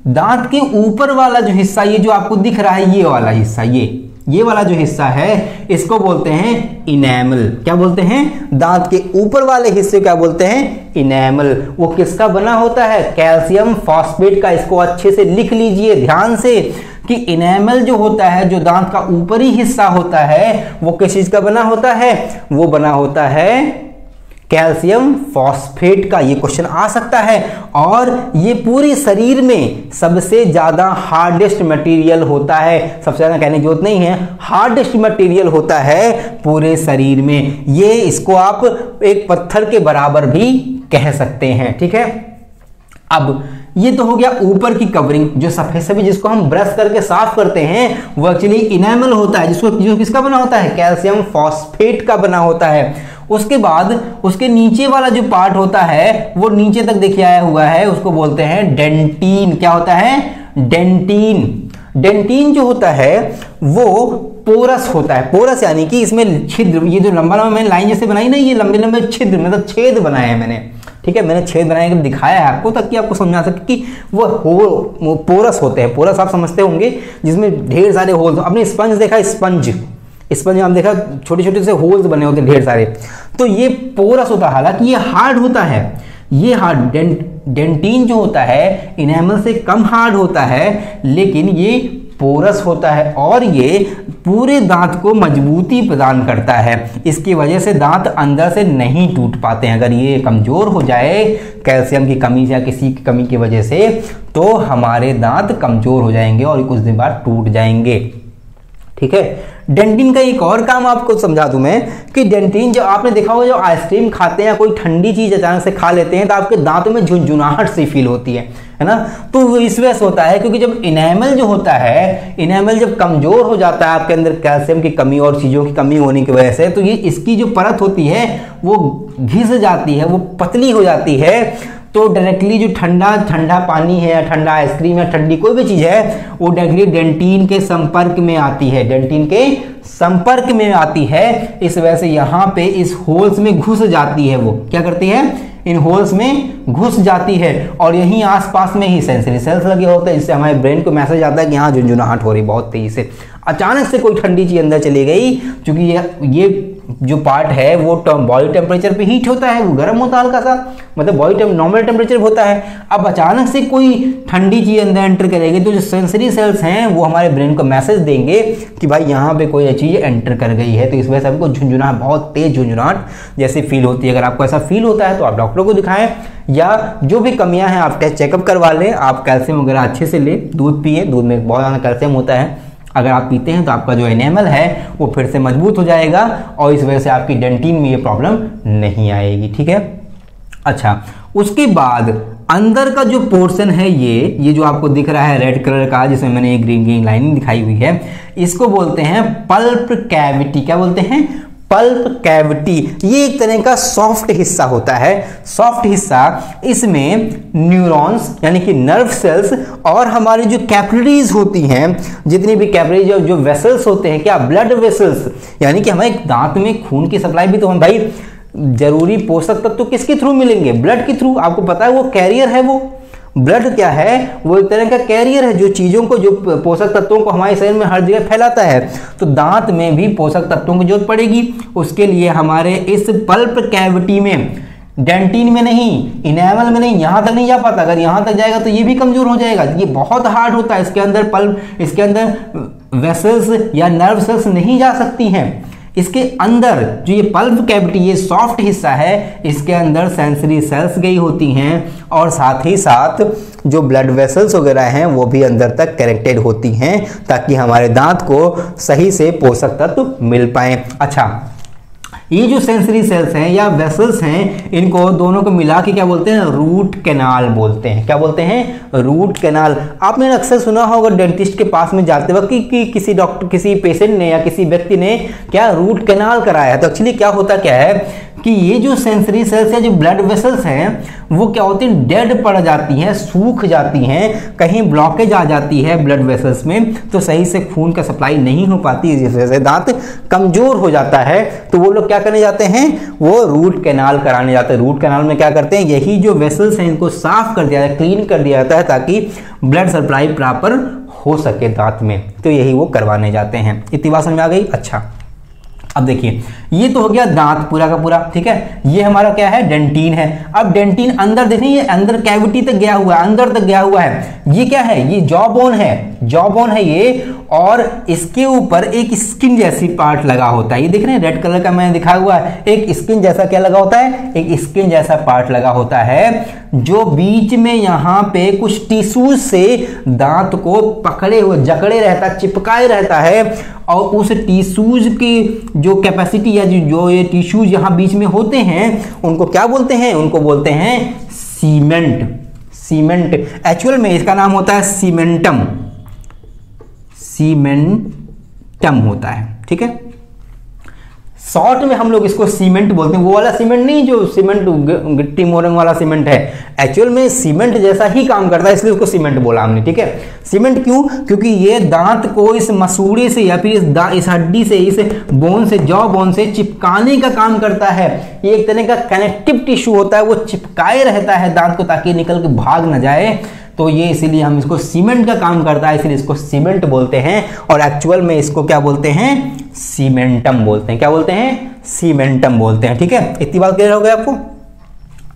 Speaker 1: दांत के ऊपर वाला जो हिस्सा, ये जो आपको दिख रहा है, ये वाला हिस्सा, ये वाला जो हिस्सा है, इसको बोलते हैं इनेमल। क्या बोलते हैं? दांत के ऊपर वाले हिस्से क्या बोलते हैं? इनेमल। वो किसका बना होता है? कैल्शियम फॉस्फेट का। इसको अच्छे से लिख लीजिए ध्यान से कि इनेमल जो होता है, जो दांत का ऊपरी हिस्सा होता है, वो किस चीज का बना होता है? वो बना होता है कैल्शियम फॉस्फेट का। ये क्वेश्चन आ सकता है। और ये पूरे शरीर में सबसे ज्यादा हार्डेस्ट मटेरियल होता है। सबसे ज्यादा कहने की जरूरत नहीं है, हार्डेस्ट मटेरियल होता है पूरे शरीर में। ये इसको आप एक पत्थर के बराबर भी कह सकते हैं। ठीक है, अब ये तो हो गया ऊपर की कवरिंग, जो सफेद सफेद जिसको हम ब्रश करके साफ करते हैं, वो एक्चुअली इनेमल होता है, जो किसका बना होता है? कैल्शियम फॉस्फेट का बना होता है। उसके बाद उसके नीचे वाला जो पार्ट होता है, वो नीचे तक देखिए आया हुआ है, उसको बोलते हैं डेंटिन। क्या होता है? डेंटिन। डेंटिन जो होता है वो पोरस होता है। पोरस यानी कि इसमें छिद्र, ये जो लंबा लंबा मैंने लाइन जैसे बनाई ना, ये लंबे लंबे छिद्र, मतलब छेद बनाए हैं मैंने। ठीक है, मैंने छेद बनाए कर दिखाया है आपको, ताकि आपको समझा सके कि वो पोरस होते हैं। पोरस आप समझते होंगे, जिसमें ढेर सारे होल्स। आपने स्पंज देखा? स्पंज में हम देखा छोटे छोटे से होल्स बने होते हैं ढेर सारे, तो ये पोरस होता है। हालांकि ये हार्ड होता है, ये हार्ड डेंटिन जो होता है इनेमल से कम हार्ड होता है, लेकिन ये पोरस होता है और ये पूरे दांत को मजबूती प्रदान करता है। इसकी वजह से दांत अंदर से नहीं टूट पाते हैं। अगर ये कमजोर हो जाए कैल्शियम की कमी या किसी की कमी की वजह से, तो हमारे दांत कमजोर हो जाएंगे और कुछ दिन बाद टूट जाएंगे। ठीक है, डेंटिन का एक और काम आपको समझा दूं मैं कि डेंटिन, जब आपने देखा होगा, जब आइसक्रीम खाते हैं या कोई ठंडी चीज अचानक से खा लेते हैं, तो आपके दांतों में झुनझुनाहट सी फील होती है ना। तो वो इस वजह से होता है क्योंकि जब इनेमल जो होता है, इनेमल जब कमजोर हो जाता है आपके अंदर कैल्शियम की कमी और चीजों की कमी होने की वजह से, तो ये इसकी जो परत होती है वो घिस जाती है, वो पतली हो जाती है। तो डायरेक्टली जो ठंडा पानी है या ठंडा आइसक्रीम या ठंडी कोई भी चीज है, वो डायरेक्टली डेंटिन के संपर्क में आती है, डेंटिन के संपर्क में आती है। इस वजह से यहाँ पे इस होल्स में घुस जाती है। वो क्या करती है? इन होल्स में घुस जाती है और यहीं आसपास में ही सेंसरी सेल्स लगे होते हैं, जिससे हमारे ब्रेन को मैसेज आता है कि यहाँ झुनझुनाहट हो रही बहुत तेजी से। अचानक से कोई ठंडी चीज अंदर चली गई, क्योंकि ये जो पार्ट है वो बॉडी टेम्परेचर पे हीट होता है, वो गर्म होता है हल्का सा, मतलब बॉडी नॉर्मल टेम्परेचर होता है। अब अचानक से कोई ठंडी चीज अंदर एंटर करेगी, तो जो सेंसरी सेल्स हैं वो हमारे ब्रेन को मैसेज देंगे कि भाई यहाँ पे कोई चीज एंटर कर गई है। तो इस वजह से हमको झुनझुनाहट, बहुत तेज झुनझुनाहट जैसे फील होती है। अगर आपको ऐसा फील होता है तो आप डॉक्टर को दिखाएं, या जो भी कमियां हैं आप टेस्ट चेकअप करवा लें। आप कैल्शियम वगैरह अच्छे से लें, दूध पिए, दूध में बहुत ज़्यादा कैल्शियम होता है। अगर आप पीते हैं तो आपका जो इनेमल है वो फिर से मजबूत हो जाएगा और इस वजह से आपकी डेंटिन में ये प्रॉब्लम नहीं आएगी। ठीक है, अच्छा, उसके बाद अंदर का जो पोर्शन है, ये जो आपको दिख रहा है रेड कलर का, जिसमें मैंने एक ग्रीन ग्रीन लाइनिंग दिखाई हुई है, इसको बोलते हैं पल्प कैविटी। क्या बोलते हैं? Pulp cavity. ये एक तरह का सॉफ्ट हिस्सा होता है। सॉफ्ट हिस्सा, इसमें न्यूरॉन्स यानी कि नर्व सेल्स और हमारी जो कैपिलरीज होती हैं, जितनी भी कैपिलरीज जो वेसल्स होते हैं, क्या ब्लड वेसल्स, यानी कि हमारे दांत में खून की सप्लाई भी तो हम भाई जरूरी पोषक तत्व किसके थ्रू मिलेंगे? ब्लड के थ्रू। आपको पता है वो कैरियर है, वो ब्लड क्या है? वो एक तरह का कैरियर है जो चीज़ों को, जो पोषक तत्वों को हमारे शरीर में हर जगह फैलाता है। तो दांत में भी पोषक तत्वों की जरूरत पड़ेगी। उसके लिए हमारे इस पल्प कैविटी में, डेंटिन में नहीं, इनेमल में नहीं, यहाँ तक नहीं जा पाता। अगर यहाँ तक जाएगा तो ये भी कमजोर हो जाएगा। ये बहुत हार्ड होता है। इसके अंदर पल्प, इसके अंदर वेसल्स या नर्व सेल्स नहीं जा सकती हैं। इसके अंदर जो ये पल्प कैविटी, ये सॉफ्ट हिस्सा है, इसके अंदर सेंसरी सेल्स गई होती हैं और साथ ही साथ जो ब्लड वेसल्स वगैरह हैं वो भी अंदर तक कनेक्टेड होती हैं ताकि हमारे दांत को सही से पोषक तत्व मिल पाए। अच्छा, ये जो सेंसरी सेल्स हैं या वेसल्स हैं, इनको दोनों को मिला के क्या बोलते हैं? रूट कैनाल बोलते हैं। क्या बोलते हैं? Root canal. आपने अक्सर सुना होगा डेंटिस्ट के पास में जाते वक्त कि किसी डॉक्टर, किसी पेशेंट ने या किसी व्यक्ति ने क्या रूट कैनाल कराया है। तो एक्चुअली क्या होता क्या है कि ये जो सेंसरी सेल्स या जो ब्लड वेसल्स हैं वो क्या होती हैं? डेड पड़ जाती हैं, सूख जाती हैं, कहीं ब्लॉकेज आ जाती है ब्लड वेसल्स में, तो सही से खून का सप्लाई नहीं हो पाती, जिस वजह से दांत कमजोर हो जाता है। तो वो लोग क्या करने जाते हैं? वो रूट कैनाल कराने जाते हैं। रूट कैनाल में क्या करते हैं? यही जो वेसल्स हैं इनको साफ कर दिया जाता है, क्लीन कर दिया जाता है ताकि ब्लड सप्लाई प्रॉपर हो सके दांत में। तो यही वो करवाने जाते हैं। इतनी बात समझ में आ गई? अच्छा, अब देखिए, ये तो हो गया दांत पूरा का पूरा, ठीक है। ये हमारा क्या है? डेंटिन है। अब डेंटिन अंदर देखिए, ये अंदर कैविटी तक गया हुआ है, अंदर तक गया हुआ है। ये क्या है? ये जॉ बोन है, जॉ बोन है ये, और इसके ऊपर एक स्किन जैसी पार्ट लगा होता है। ये देख रहे हैं रेड कलर का मैंने दिखाया हुआ है, एक स्किन जैसा क्या लगा होता है? एक स्किन जैसा पार्ट लगा होता है जो बीच में यहाँ पे कुछ टिश्यूज से दांत को पकड़े हुए, जकड़े रहता, चिपकाए रहता है। और उस टिश्यूज की जो कैपेसिटी या जो ये टिश्यूज यहाँ बीच में होते हैं उनको क्या बोलते हैं? उनको बोलते हैं सीमेंट। सीमेंट एक्चुअल में इसका नाम होता है सीमेंटम। सीमेंटम होता है, ठीक है। शॉर्ट में हम लोग इसको सीमेंट बोलते हैं। वो वाला सीमेंट नहीं जो सीमेंट गिट्टी मोरंग वाला सीमेंट है, एक्चुअल में सीमेंट जैसा ही काम करता है, इसलिए उसको सीमेंट बोला हमने, ठीक है। सीमेंट क्यों? क्योंकि ये दांत को इस मसूड़े से या फिर इस हड्डी से, इस बोन से, जॉ बोन से चिपकाने का काम करता है। ये एक तरह का कनेक्टिव टिश्यू होता है, वो चिपकाए रहता है दांत को ताकि निकल के भाग न जाए। तो ये इसीलिए हम इसको सीमेंट का काम करता है, इसलिए इसको सीमेंट बोलते हैं। और एक्चुअल में इसको क्या बोलते हैं? सीमेंटम बोलते हैं। क्या बोलते हैं? सीमेंटम बोलते हैं, ठीक है। इतनी बात क्लियर हो गई आपको?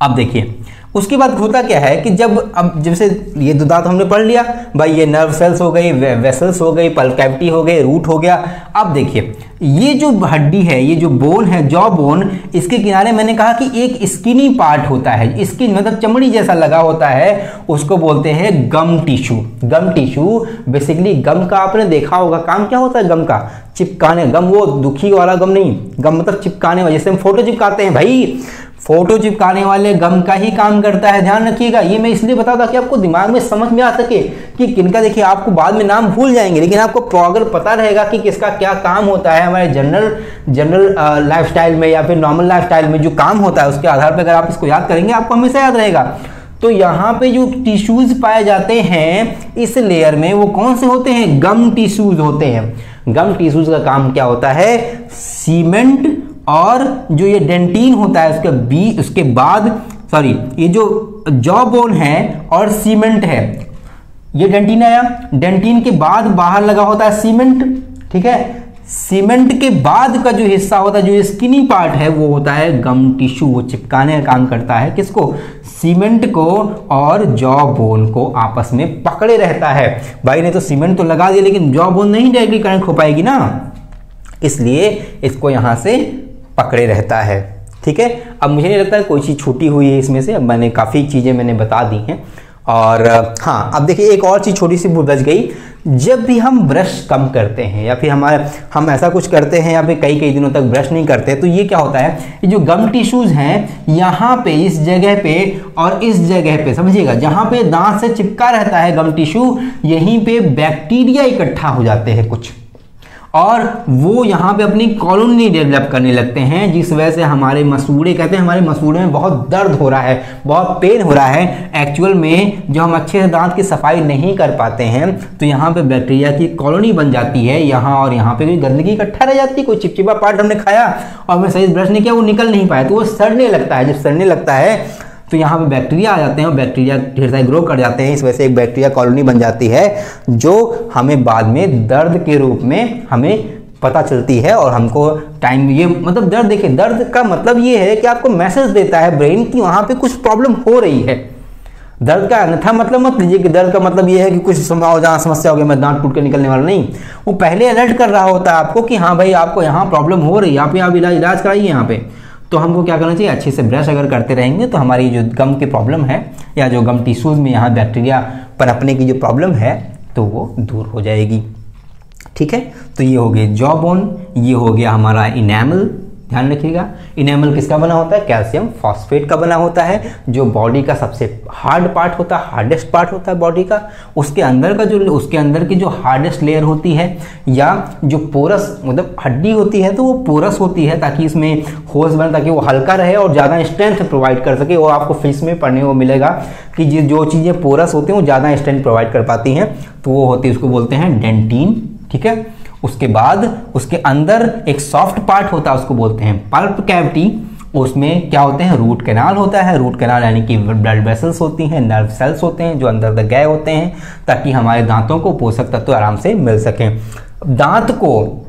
Speaker 1: अब देखिए, उसके बाद होता क्या है कि अब जैसे ये दो दांत हमने पढ़ लिया भाई, ये नर्व सेल्स हो गई, वेसल्स हो गई, पल्प कैविटी हो गई, रूट हो गया। अब देखिए, ये जो हड्डी है, ये जो बोन है, जॉ बोन, इसके किनारे मैंने कहा कि एक स्किनी पार्ट होता है, स्किन मतलब चमड़ी जैसा लगा होता है, उसको बोलते हैं गम टिश्यू। गम टिश्यू बेसिकली, गम का आपने देखा होगा, काम क्या होता है गम का? चिपकाने। गम वो दुखी वाला गम नहीं, गम मतलब चिपकाने वाला। जैसे हम फोटो चिपकाते हैं भाई, फोटो चिपकाने वाले गम का ही काम करता है, ध्यान रखिएगा। ये मैं इसलिए बता कि आपको दिमाग में समझ में आ सके कि किनका। देखिए, आपको बाद में नाम भूल जाएंगे, लेकिन आपको अगर पता रहेगा कि किसका क्या काम होता है हमारे जनरल लाइफस्टाइल में या फिर नॉर्मल लाइफस्टाइल में जो काम होता है, उसके आधार पर अगर आप इसको याद करेंगे आपको हमेशा याद रहेगा। तो यहाँ पे जो टिश्यूज पाए जाते हैं इस लेयर में, वो कौन से होते हैं? गम टिश्यूज होते हैं। गम टिश्यूज का काम क्या होता है? सीमेंट और जो ये डेंटिन होता है उसके बाद ये जो जॉ बोन है और सीमेंट है, ये डेंटिन आया, डेंटिन के बाद बाहर लगा होता है सीमेंट, ठीक है। सीमेंट के बाद का जो हिस्सा होता है, जो स्किनी पार्ट है, वो होता है गम टिश्यू। वो चिपकाने का काम करता है किसको? सीमेंट को और जॉ बोन को आपस में पकड़े रहता है। भाई ने तो सीमेंट तो लगा दिया, लेकिन जॉ बोन नहीं डायरेक्टली कनेक्ट हो पाएगी ना, इसलिए इसको यहां से पकड़े रहता है, ठीक है। अब मुझे नहीं लगता है कोई चीज़ छूटी हुई है इसमें से, अब मैंने काफ़ी चीज़ें मैंने बता दी हैं। और हाँ, अब देखिए एक और चीज़ छोटी सी भूल बच गई। जब भी हम ब्रश कम करते हैं या फिर हम ऐसा कुछ करते हैं या फिर कई दिनों तक ब्रश नहीं करते, तो ये क्या होता है, ये जो गम टिश्यूज हैं यहाँ पे, इस जगह पे और इस जगह पे, समझिएगा, जहाँ पे दांत से चिपका रहता है गम टिश्यू, यहीं पे बैक्टीरिया इकट्ठा हो जाते हैं कुछ, और वो यहाँ पे अपनी कॉलोनी डेवलप करने लगते हैं, जिस वजह से हमारे मसूड़े, कहते हैं हमारे मसूड़े में बहुत दर्द हो रहा है, बहुत पेन हो रहा है। एक्चुअल में जो हम अच्छे से दांत की सफाई नहीं कर पाते हैं, तो यहाँ पे बैक्टीरिया की कॉलोनी बन जाती है यहाँ, और यहाँ पे कोई गंदगी इकट्ठा रह जाती है, कोई चिपचिपा पार्ट हमने खाया और मैं सही ब्रश नहीं किया, वो निकल नहीं पाया, तो वो सड़ने लगता है। जब सड़ने लगता है तो यहाँ पे बैक्टीरिया आ जाते हैं और बैक्टीरिया ढेर सारे ग्रो कर जाते हैं। इस वजह से एक बैक्टीरिया कॉलोनी बन जाती है, जो हमें बाद में दर्द के रूप में हमें पता चलती है, और हमको टाइम, ये मतलब दर्द, देखिए दर्द का मतलब ये है कि आपको मैसेज देता है ब्रेन कि वहाँ पे कुछ प्रॉब्लम हो रही है। दर्द का अन्यथा मतलब मत लीजिए कि दर्द का मतलब ये है कि कुछ संभव जहाँ समस्या हो गई, मैं दांत टूट के निकलने वाला नहीं। वो पहले अलर्ट कर रहा होता है आपको कि हाँ भाई आपको यहाँ प्रॉब्लम हो रही है, आप इलाज कराइए यहाँ पे। तो हमको क्या करना चाहिए, अच्छे से ब्रश अगर करते रहेंगे तो हमारी जो गम की प्रॉब्लम है या जो गम टिश्यूज़ में यहाँ बैक्टीरिया पनपने की जो प्रॉब्लम है तो वो दूर हो जाएगी। ठीक है, तो ये हो गया जॉ बोन, ये हो गया हमारा इनेमल। ध्यान रखिएगा, इनेमल किसका बना होता है, कैल्शियम फॉस्फेट का बना होता है, जो बॉडी का सबसे हार्ड पार्ट होता है, हार्डेस्ट पार्ट होता है बॉडी का। उसके अंदर की जो हार्डेस्ट लेयर होती है या जो पोरस मतलब हड्डी होती है तो वो पोरस होती है ताकि इसमें होल्स बने, ताकि वो हल्का रहे और ज़्यादा स्ट्रेंथ प्रोवाइड कर सके। और आपको फिजिक्स में पढ़ने को मिलेगा कि जो चीज़ें पोरस होती हैं वो ज़्यादा स्ट्रेंथ प्रोवाइड कर पाती हैं, तो वो होती है, उसको बोलते हैं डेंटिन। ठीक है, उसके बाद उसके अंदर एक सॉफ्ट पार्ट होता है, उसको बोलते हैं पल्प कैविटी। उसमें क्या होते हैं, रूट कैनाल होता है। रूट कैनाल यानी कि ब्लड वेसल्स होती हैं, नर्व सेल्स होते हैं जो अंदर तक गए होते हैं ताकि हमारे दांतों को पोषक तत्व आराम से मिल सकें। दांत को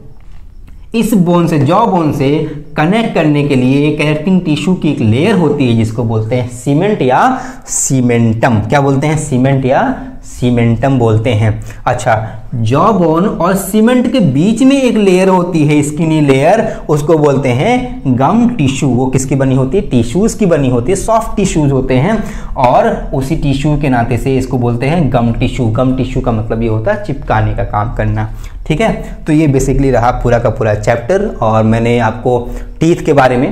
Speaker 1: इस बोन से, जॉ बोन से कनेक्ट करने के लिए कनेक्टिंग टिश्यू की एक लेयर होती है जिसको बोलते हैं सीमेंट या सीमेंटम। क्या बोलते हैं, सीमेंट या सीमेंटम बोलते हैं। अच्छा, जॉ बोन और सीमेंट के बीच में एक लेयर होती है, स्किनी लेयर, उसको बोलते हैं गम टिश्यू। वो किसकी बनी होती है, टिश्यूज की बनी होती है, सॉफ्ट टिश्यूज होते हैं और उसी टिश्यू के नाते से इसको बोलते हैं गम टिश्यू। गम टिश्यू का मतलब ये होता है चिपकाने का काम करना। ठीक है, तो ये बेसिकली रहा पूरा का पूरा चैप्टर और मैंने आपको टीथ के बारे में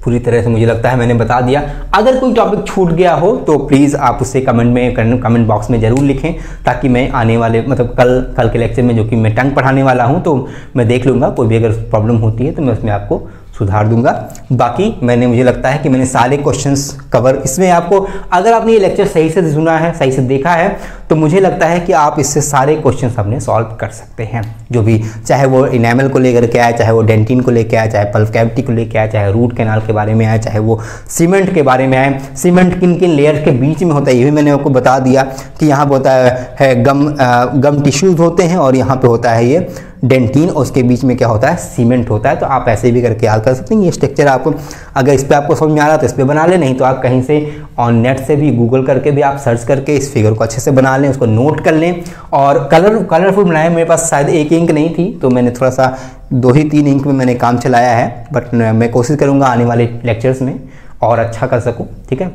Speaker 1: पूरी तरह से मुझे लगता है मैंने बता दिया। अगर कोई टॉपिक छूट गया हो तो प्लीज़ आप उससे कमेंट बॉक्स में ज़रूर लिखें ताकि मैं आने वाले मतलब कल के लेक्चर में जो कि मैं टंग पढ़ाने वाला हूं तो मैं देख लूँगा, कोई भी अगर प्रॉब्लम होती है तो मैं उसमें आपको सुधार दूंगा। बाकी मुझे लगता है कि मैंने सारे क्वेश्चंस कवर इसमें आपको, अगर आपने ये लेक्चर सही से सुना है, सही से देखा है तो मुझे लगता है कि आप इससे सारे क्वेश्चंस अपने सॉल्व कर सकते हैं। जो भी, चाहे वो इनेमल को लेकर के आए, चाहे वो डेंटिन को लेकर आए, चाहे पल्प कैविटी को लेकर आए, चाहे रूट कैनाल के बारे में आए, चाहे वो सीमेंट के बारे में आए। सीमेंट किन किन लेयर के बीच में होता है ये भी मैंने आपको बता दिया कि यहाँ पर होता है गम टिश्यूज होते हैं और यहाँ पे होता है ये डेंटिन, और उसके बीच में क्या होता है, सीमेंट होता है। तो आप ऐसे भी करके याद कर सकते हैं। ये स्ट्रक्चर आपको अगर इस पर आपको समझ में आ रहा है तो इस पर बना ले, नहीं तो आप कहीं से ऑन नेट से भी गूगल करके भी आप सर्च करके इस फिगर को अच्छे से बना लें, उसको नोट कर लें। और कलरफुल बनाए, मेरे पास शायद एक इंक नहीं थी तो मैंने थोड़ा सा 2 ही 3 इंक में मैंने काम चलाया है, बट मैं कोशिश करूँगा आने वाले लेक्चर्स में और अच्छा कर सकूँ। ठीक है,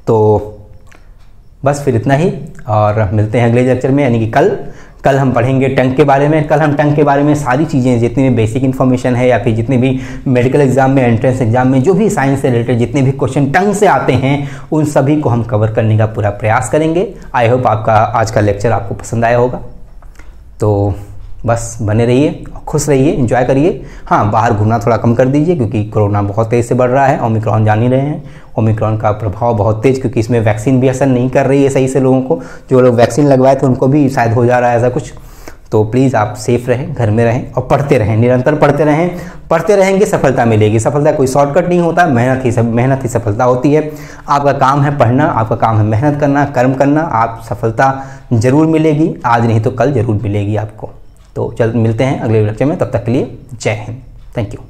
Speaker 1: तो बस फिर इतना ही और मिलते हैं अगले लेक्चर में, यानी कि कल हम पढ़ेंगे टंग के बारे में। कल हम टंग के बारे में सारी चीज़ें, जितनी भी बेसिक इन्फॉर्मेशन है या फिर जितने भी मेडिकल एग्जाम में, एंट्रेंस एग्जाम में जो भी साइंस से रिलेटेड जितने भी क्वेश्चन टंग से आते हैं उन सभी को हम कवर करने का पूरा प्रयास करेंगे। आई होप आपका आज का लेक्चर आपको पसंद आया होगा। तो बस बने रहिए, खुश रहिए, एंजॉय करिए। हाँ, बाहर घूमना थोड़ा कम कर दीजिए क्योंकि कोरोना बहुत तेज़ से बढ़ रहा है। ओमिक्रॉन जान ही रहे हैं, ओमिक्रॉन का प्रभाव बहुत तेज़, क्योंकि इसमें वैक्सीन भी असर नहीं कर रही है सही से लोगों को। जो लोग वैक्सीन लगवाए थे उनको भी शायद हो जा रहा है ऐसा कुछ। तो प्लीज़ आप सेफ रहें, घर में रहें और पढ़ते रहें, निरंतर पढ़ते रहें। पढ़ते रहेंगे सफलता मिलेगी। सफलता कोई शॉर्टकट नहीं होता, मेहनत ही सफलता होती है। आपका काम है पढ़ना, आपका काम है मेहनत करना, कर्म करना। आप सफलता जरूर मिलेगी, आज नहीं तो कल जरूर मिलेगी आपको। तो चल मिलते हैं अगले लेक्चर में, तब तक के लिए जय हिंद, थैंक यू।